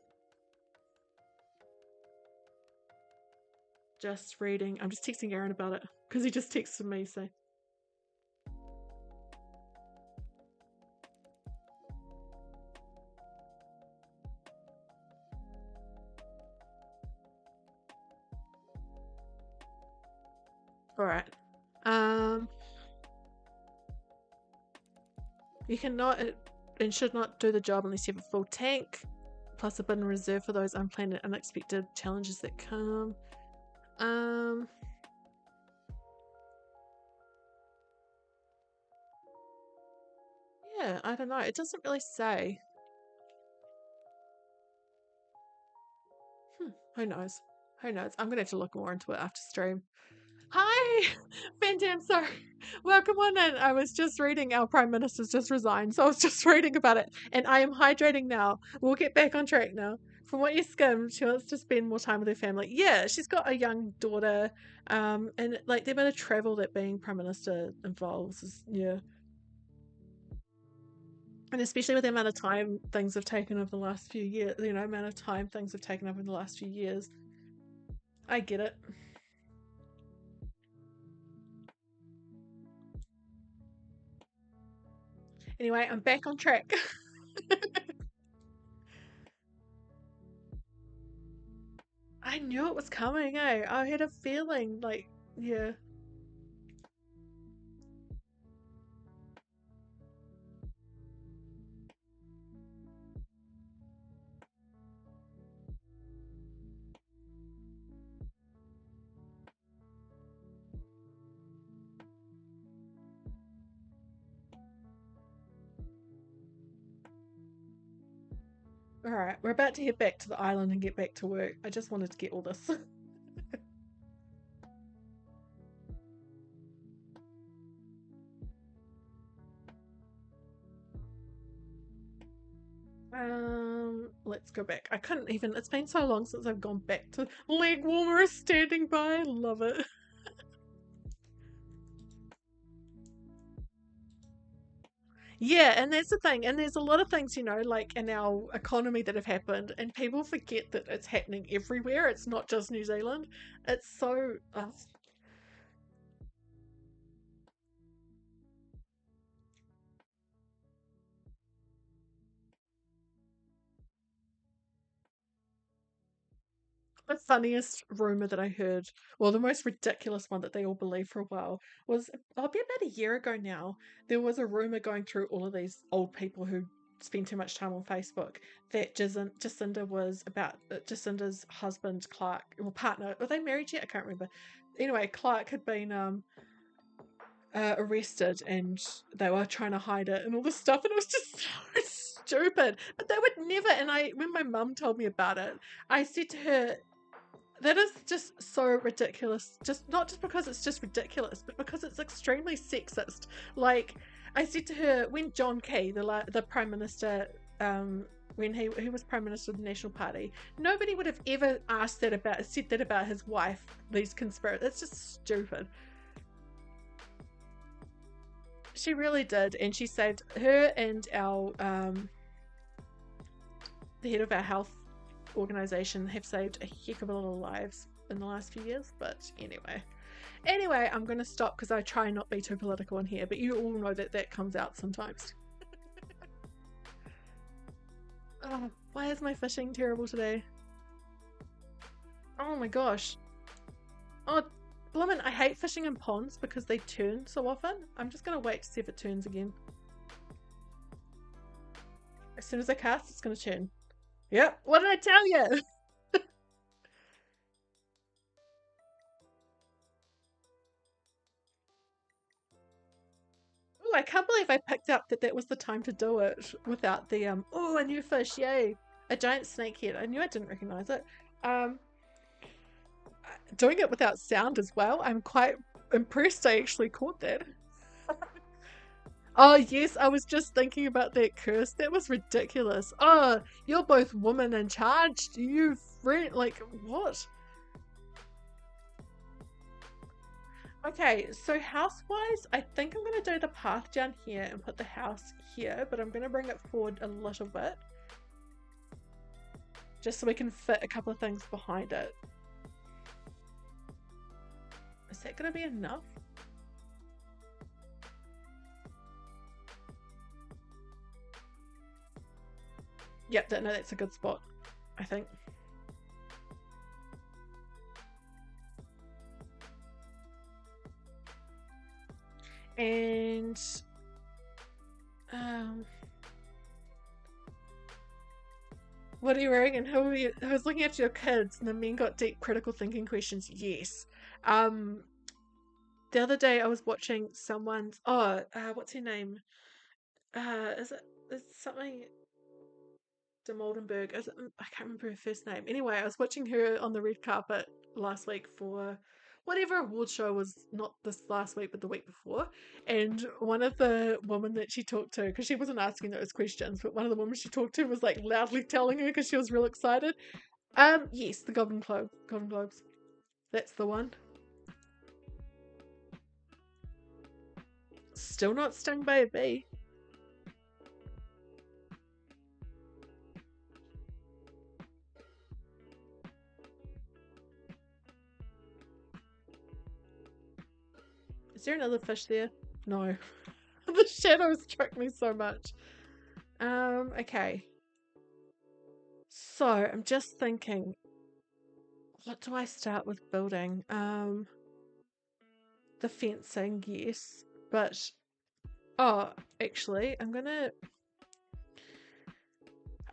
Just reading. I'm just texting Aaron about it because he just texted me. So all right. Um, you cannot and should not do the job unless you have a full tank, plus a bin in reserve for those unplanned and unexpected challenges that come. Um, yeah, I don't know. It doesn't really say. Who knows? Who knows? I'm gonna have to look more into it after stream. Hi, Van sorry. Welcome on in. I was just reading our Prime Minister's just resigned, so I was just reading about it. And I am hydrating now. We'll get back on track now. From what you skimmed, she wants to spend more time with her family. Yeah, she's got a young daughter. And like the amount of travel that being Prime Minister involves is, yeah. And especially with the amount of time things have taken over the last few years, amount of time things have taken over the last few years. I get it. Anyway, I'm back on track. I knew it was coming, eh? I had a feeling, like, yeah. Alright, we're about to head back to the island and get back to work. I just wanted to get all this. Let's go back. I couldn't even, it's been so long since I've gone back to leg warmer standing by. Love it. Yeah, and that's the thing. And there's a lot of things, like in our economy that have happened, and people forget that it's happening everywhere. It's not just New Zealand. It's so. The funniest rumor that I heard, well, the most ridiculous one that they all believed for a while, was I'll be about a year ago now. There was a rumor going through all of these old people who spend too much time on Facebook that Jacinda was about Jacinda's husband, Clark, or partner. Were they married yet? I can't remember. Anyway, Clark had been arrested and they were trying to hide it and all this stuff, and it was just so stupid. But they would never. And when my mum told me about it, I said to her, That is just so ridiculous. Just not just because it's just ridiculous, but because it's extremely sexist. Like I said to her when John Key, the prime minister, when he was prime minister of the National Party, nobody would have ever said that about his wife. These conspiracies. It's just stupid. She really did, and she said her and our the head of our health organization have saved a heck of a lot of lives in the last few years. But anyway, I'm going to stop because I try not be too political in here, but you all know that that comes out sometimes. Oh, why is my fishing terrible today? Oh my gosh. Oh, Blimmin, I hate fishing in ponds because they turn so often. I'm just going to wait to see if it turns again. As soon as I cast, it's going to turn. Yep, what did I tell you? Oh, I can't believe I picked up that that was the time to do it without the oh, a new fish, yay. A giant snakehead. I knew I didn't recognize it. Um Doing it without sound as well. I'm quite impressed I actually caught that. Oh yes, I was just thinking about that curse. That was ridiculous. Oh, you're both women in charge. You friend like what? Okay, so house-wise, I think I'm going to do the path down here and put the house here, but I'm going to bring it forward a little bit, just so we can fit a couple of things behind it. Is that going to be enough? Yep, no, that's a good spot, I think. And um, what are you wearing? And who are you? I was looking after your kids, and the men got deep critical thinking questions. Yes. Um, the other day I was watching someone's. Oh, what's her name? Is it? Is something de Moldenberg? Is it, I can't remember her first name. Anyway, I was watching her on the red carpet last week for whatever award show was not this last week but the week before, and one of the women that she talked to, because she wasn't asking those questions, but one of the women she talked to was like loudly telling her because she was real excited. Yes, the Golden Globes, that's the one. Still not stung by a bee. Is there another fish there? No. The shadows struck me so much. Okay. So I'm just thinking, what do I start with building? The fencing, yes, but oh, actually, I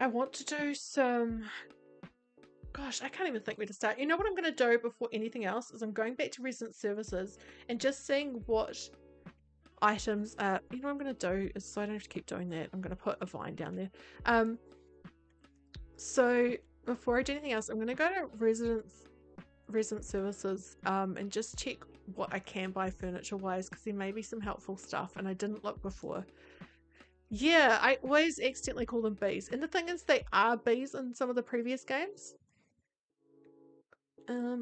want to do some. Gosh, I can't even think where to start. You know what I'm gonna do before anything else is I'm going back to resident services and just seeing what items. You know what I'm gonna do is so I don't have to keep doing that. I'm gonna put a vine down there. So before I do anything else, I'm gonna go to resident services and just check what I can buy furniture wise because there may be some helpful stuff and I didn't look before. Yeah, I always accidentally call them bees, and the thing is they are bees in some of the previous games.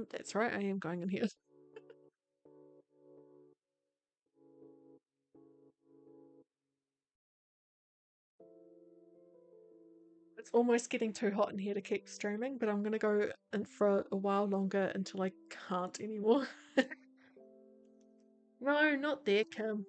That's right, I am going in here. It's almost getting too hot in here to keep streaming, but I'm gonna go in for a while longer until I can't anymore. No, not there, Kim.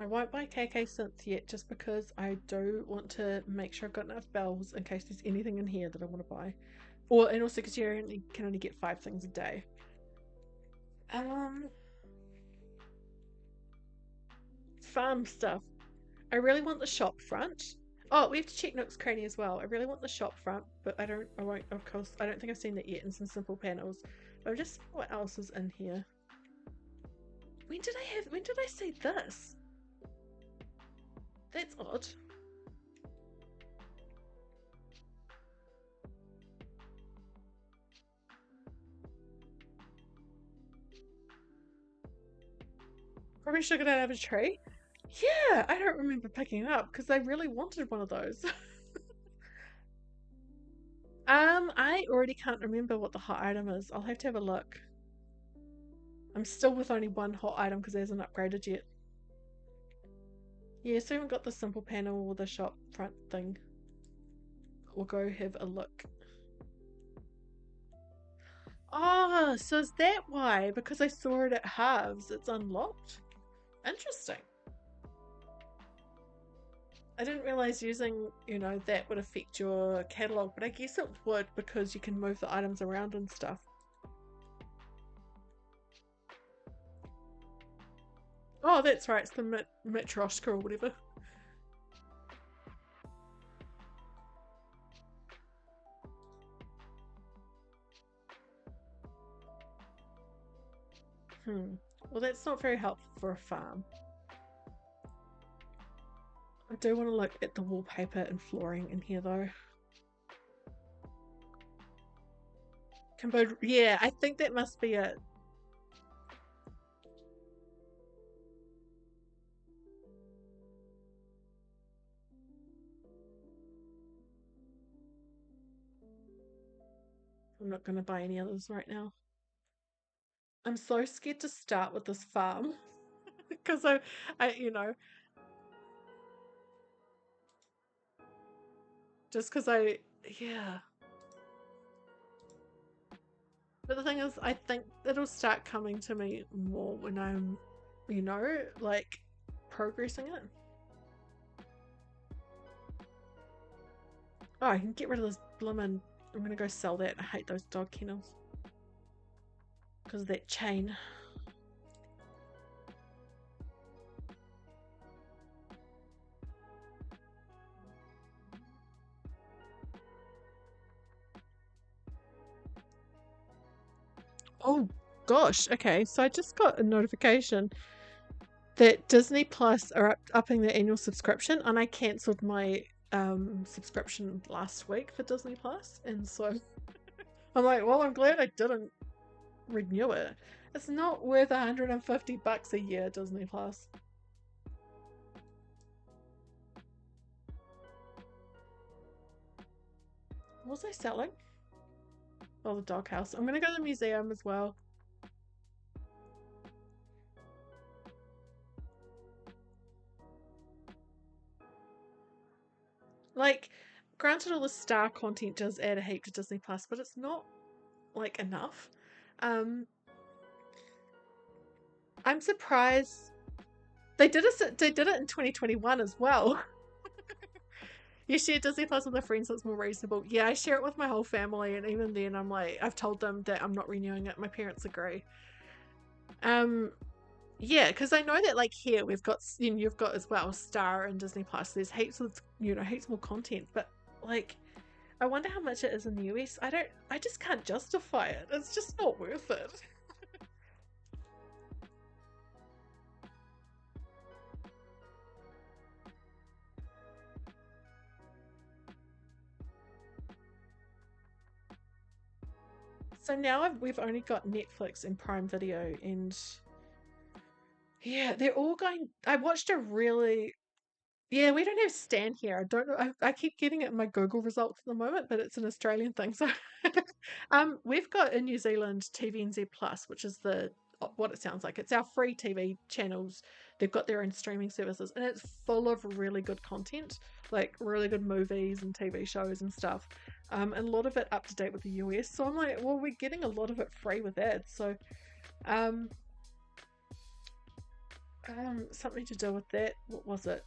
I won't buy KK synth yet just because I do want to make sure I've got enough bells in case there's anything in here that I want to buy. And also because can only get 5 things a day. Um, Farm stuff. I really want the shop front. Oh, we have to check Nook's Cranny as well. I really want the shop front, but I won't, of course, I don't think I've seen that yet in some simple panels. But I'm just, what else is in here? When did I see this? That's odd. Probably should have got out of a tree. Yeah, I don't remember picking it up because I really wanted one of those. I already can't remember what the hot item is. I'll have to have a look. I'm still with only one hot item because it hasn't upgraded yet. Yeah, so we haven't got the simple panel or the shop front thing. We'll go have a look. Oh, so is that why? Because I saw it at halves, it's unlocked? Interesting. I didn't realize using, that would affect your catalog, but I guess it would because you can move the items around and stuff. Oh, that's right, it's the Matryoshka or whatever. Well, that's not very helpful for a farm. I do want to look at the wallpaper and flooring in here though. Camembert, yeah, I think that must be it. I'm not going to buy any others right now. I'm so scared to start with this farm because just because yeah. But the thing is, I think it'll start coming to me more when I'm, like progressing it. Oh, I can get rid of this blimmin'. I'm gonna go sell that. I hate those dog kennels because of that chain. Oh gosh, okay. So I just got a notification that Disney Plus are upping their annual subscription, and I cancelled my subscription last week for Disney Plus, and so I'm like, well, I'm glad I didn't renew it. It's not worth $150 a year, Disney Plus. What was I selling? Oh, the doghouse. I'm gonna go to the museum as well. Like, granted, all the star content does add a heap to Disney Plus, but it's not like enough. Um, I'm surprised they did it. They did it in 2021 as well. You share Disney Plus with a friend, so it's more reasonable. Yeah, I share it with my whole family, and even then, I'm like, I've told them that I'm not renewing it. My parents agree. Um, yeah, because I know that like here we've got, you've got as well Star and Disney Plus. There's heaps of heaps more content, but like, I wonder how much it is in the US. I just can't justify it. It's just not worth it. So now we've only got Netflix and Prime Video, and yeah, they're all going. I watched a really. Yeah, we don't have Stan here. I don't know. I keep getting it in my Google results at the moment, but it's an Australian thing. So, we've got in New Zealand TVNZ Plus, which is the what it sounds like. It's our free TV channels. They've got their own streaming services, and it's full of really good content, like really good movies and TV shows and stuff. And a lot of it up to date with the US. So I'm like, well, we're getting a lot of it free with ads. So, um, something to do with that. What was it?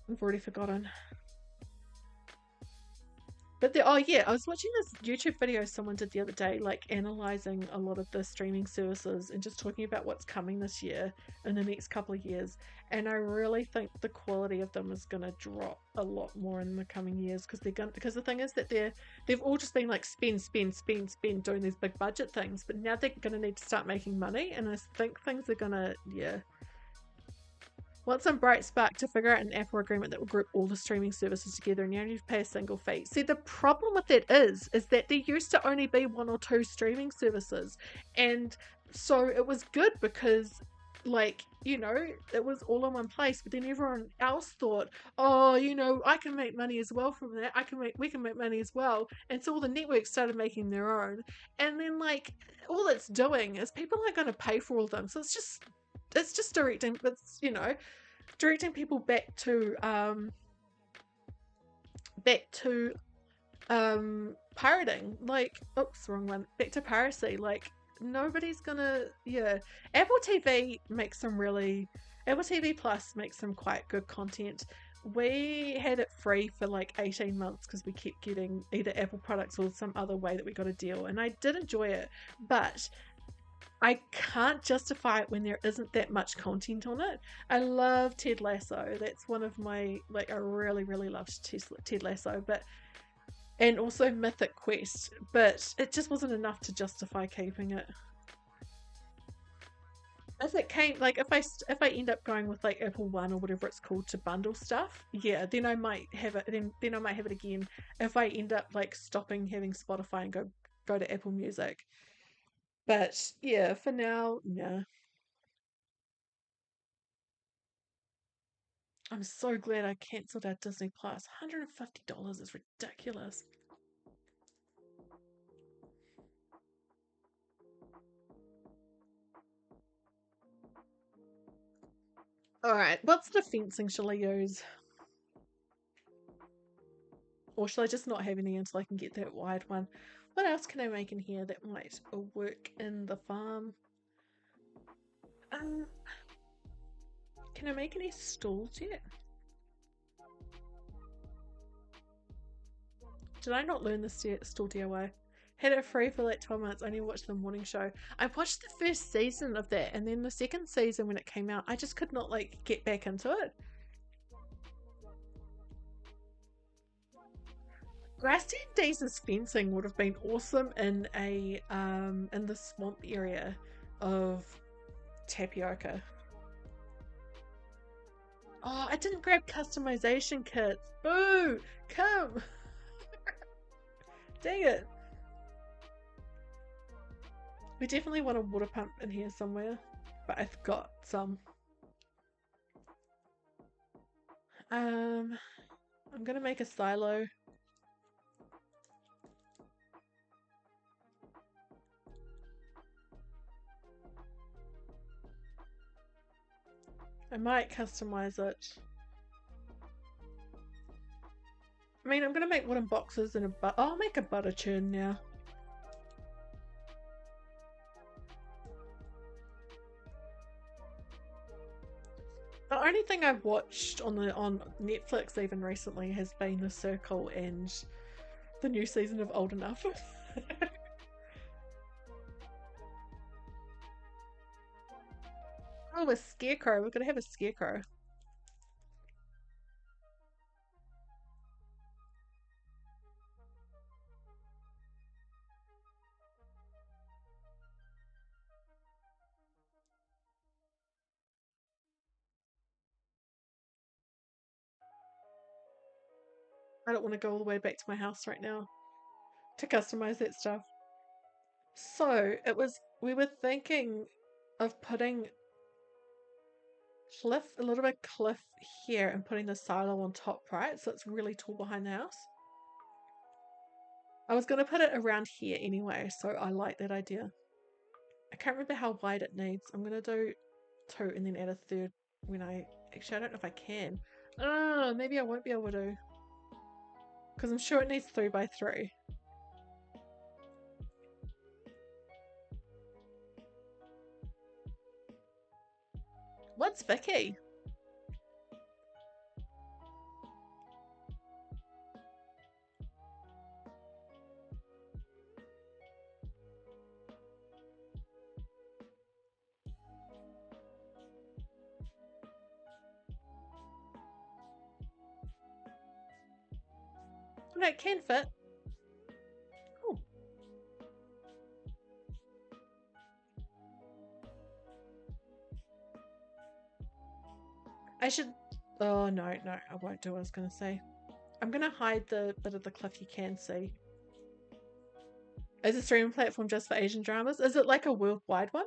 I've already forgotten. But oh yeah, I was watching this YouTube video someone did the other day, like analyzing a lot of the streaming services and just talking about what's coming this year in the next couple of years. And I really think the quality of them is gonna drop a lot more in the coming years because because the thing is that they've all just been like spend doing these big budget things, but now they're gonna need to start making money, and I think things are gonna Want some bright spark to figure out an Apple agreement that will group all the streaming services together and you only need to pay a single fee. See, the problem with that is that there used to only be one or two streaming services. And so it was good because, like, it was all in one place. But then everyone else thought, oh, I can make money as well from that. We can make money as well. And so all the networks started making their own. And then, like, all it's doing is people aren't going to pay for all of them. So it's just directing people back to pirating. Like, oops, wrong one. Back to piracy. Like, nobody's gonna. Yeah, Apple TV Plus makes some quite good content. We had it free for like 18 months because we kept getting either Apple products or some other way that we got a deal, and I did enjoy it, but I can't justify it when there isn't that much content on it. I love Ted Lasso. That's one of my, like, I really, really loved Ted Lasso, and also Mythic Quest, but it just wasn't enough to justify keeping it. If it came, like, if I end up going with like Apple One or whatever it's called to bundle stuff, yeah, then I might have it. Then I might have it again. If I end up like stopping having Spotify and go to Apple Music. But yeah, for now, yeah. I'm so glad I cancelled our Disney Plus. $150 is ridiculous. Alright, what sort of fencing shall I use? Or shall I just not have any until I can get that wide one? What else can I make in here that might work in the farm? Um, can I make any stalls yet? Did I not learn this stall DIY? Had it free for like 12 months, only watched the morning show. I watched the first season of that, and then the second season when it came out, I just could not like get back into it. Grassy Days' fencing would have been awesome in the swamp area of Tapioca. Oh, I didn't grab customization kits. Boo! Come! Dang it. We definitely want a water pump in here somewhere, but I've got some. I'm gonna make a silo. I might customize it. I mean, I'm gonna make wooden boxes and I'll make a butter churn now. The only thing I've watched on Netflix even recently has been The Circle and the new season of Old Enough. Oh, a scarecrow. We're gonna have a scarecrow. I don't want to go all the way back to my house right now to customize that stuff. So we were thinking of putting a little bit cliff here and putting the silo on top, right? So it's really tall behind the house. I was going to put it around here anyway, so I like that idea. I can't remember how wide it needs. I'm going to do two and then add a third when actually, I don't know if I can. Oh, maybe I won't be able to. Because I'm sure it needs 3x3. What's Vicky? No, it can fit. Oh, I should. Oh, no, no, I won't do what I was going to say. I'm going to hide the bit of the cliff you can see. Is a streaming platform just for Asian dramas? Is it like a worldwide one?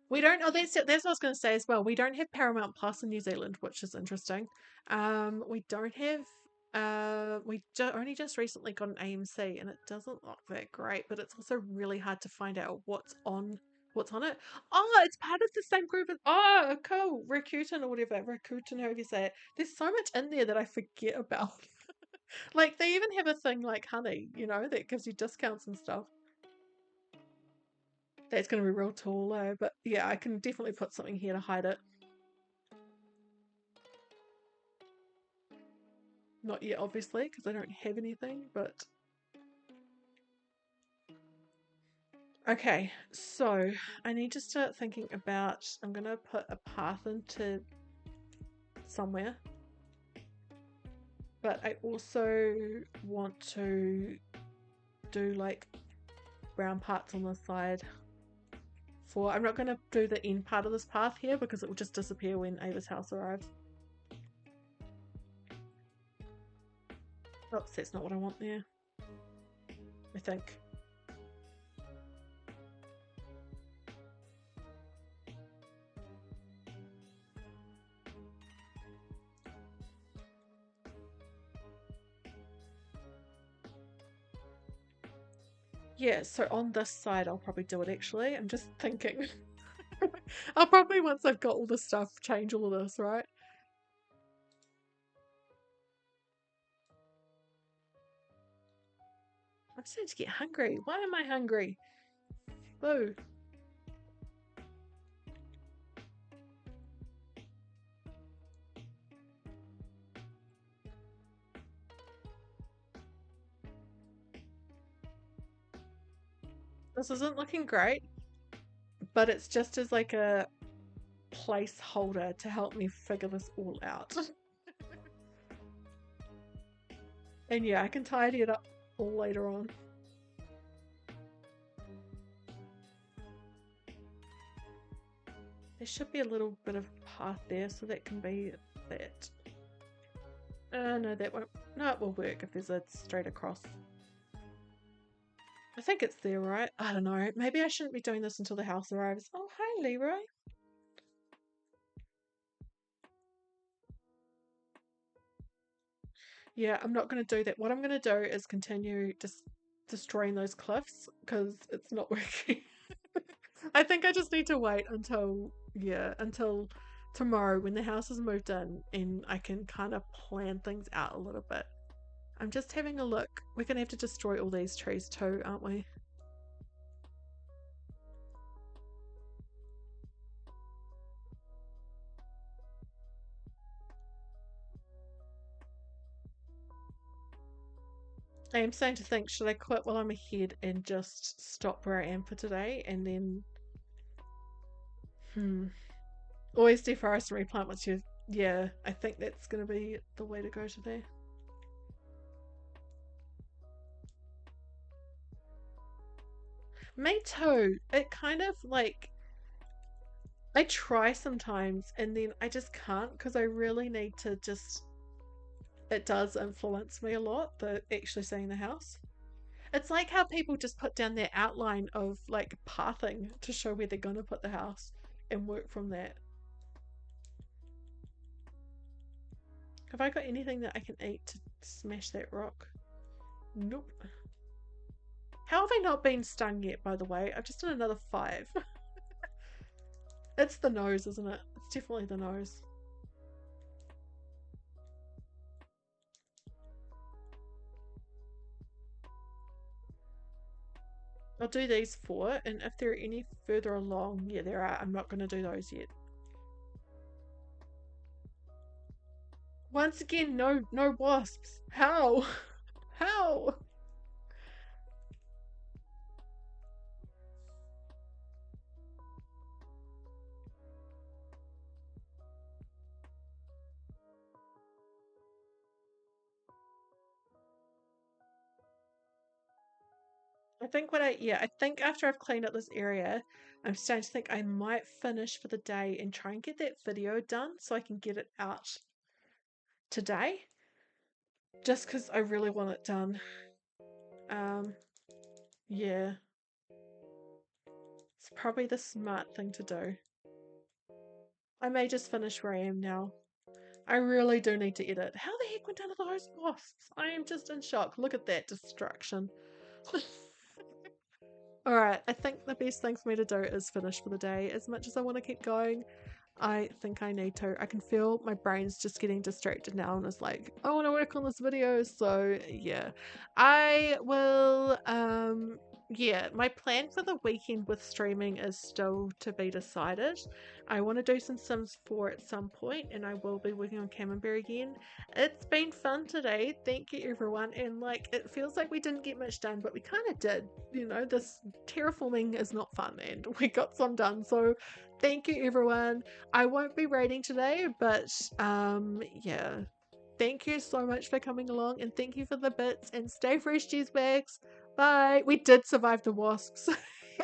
We don't. Oh, that's what I was going to say as well. We don't have Paramount Plus in New Zealand, which is interesting. We don't have. Only just recently got an AMC, and it doesn't look that great. But it's also really hard to find out what's on. What's on it? Oh, it's part of the same group as. Oh, cool. Rakuten or whatever. Rakuten, however you say it. There's so much in there that I forget about. Like, they even have a thing like Honey, that gives you discounts and stuff. That's going to be real tall, though. But yeah, I can definitely put something here to hide it. Not yet, obviously, because I don't have anything, but. Okay, so I need to start thinking about. I'm going to put a path into somewhere, but I also want to do like brown parts on the side. I'm not going to do the end part of this path here because it will just disappear when Ava's house arrives. Oops, that's not what I want there. I think. Yeah, so on this side I'll probably do it actually. I'm just thinking. I'll probably, once I've got all this stuff, change all of this, right? I'm starting to get hungry. Why am I hungry? Boo. This isn't looking great, but it's just as like a placeholder to help me figure this all out. And yeah, I can tidy it up all later on. There should be a little bit of path there, so that can be that. No, that won't. No, it will work if there's a straight across. I think it's there, right? I don't know. Maybe I shouldn't be doing this until the house arrives. Oh, hi, Leroy. Yeah, I'm not going to do that. What I'm going to do is continue just destroying those cliffs because it's not working. I think I just need to wait until tomorrow when the house is moved in and I can kind of plan things out a little bit. I'm just having a look. We're going to have to destroy all these trees too, aren't we? I am starting to think, should I quit while I'm ahead and just stop where I am for today and then always deforest and replant once you yeah, I think that's gonna be the way to go today. Me too. It kind of like I try sometimes and then I just can't because I really need to just it does influence me a lot, the actually seeing the house. It's like how people just put down their outline of like pathing to show where they're gonna put the house and work from that. Have I got anything that I can eat to smash that rock? Nope. How have I not been stung yet, by the way? I've just done another 5. It's the nose, isn't it? It's definitely the nose. I'll do these 4, and if there are any further along, yeah, there are. I'm not going to do those yet. Once again, no wasps. How? How? I think after I've cleaned up this area, I'm starting to think I might finish for the day and try and get that video done so I can get it out today. Just because I really want it done. Um, yeah, it's probably the smart thing to do. I may just finish where I am now. I really do need to edit. How the heck went down to those wasps? I am just in shock. Look at that destruction. Alright, I think the best thing for me to do is finish for the day. As much as I want to keep going, I think I need to. I can feel my brain's just getting distracted now and it's like, I want to work on this video. So yeah, I will, yeah, my plan for the weekend with streaming is still to be decided. I want to do some Sims 4 at some point and I will be working on Camembert again. It's been fun today. Thank you everyone. And like, it feels like we didn't get much done, but we kind of did. You know, this terraforming is not fun and we got some done. So thank you everyone. I won't be rating today, but yeah. Thank you so much for coming along and thank you for the bits and stay fresh, cheese bags. Bye. We did survive the wasps.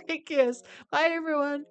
I guess. Bye everyone.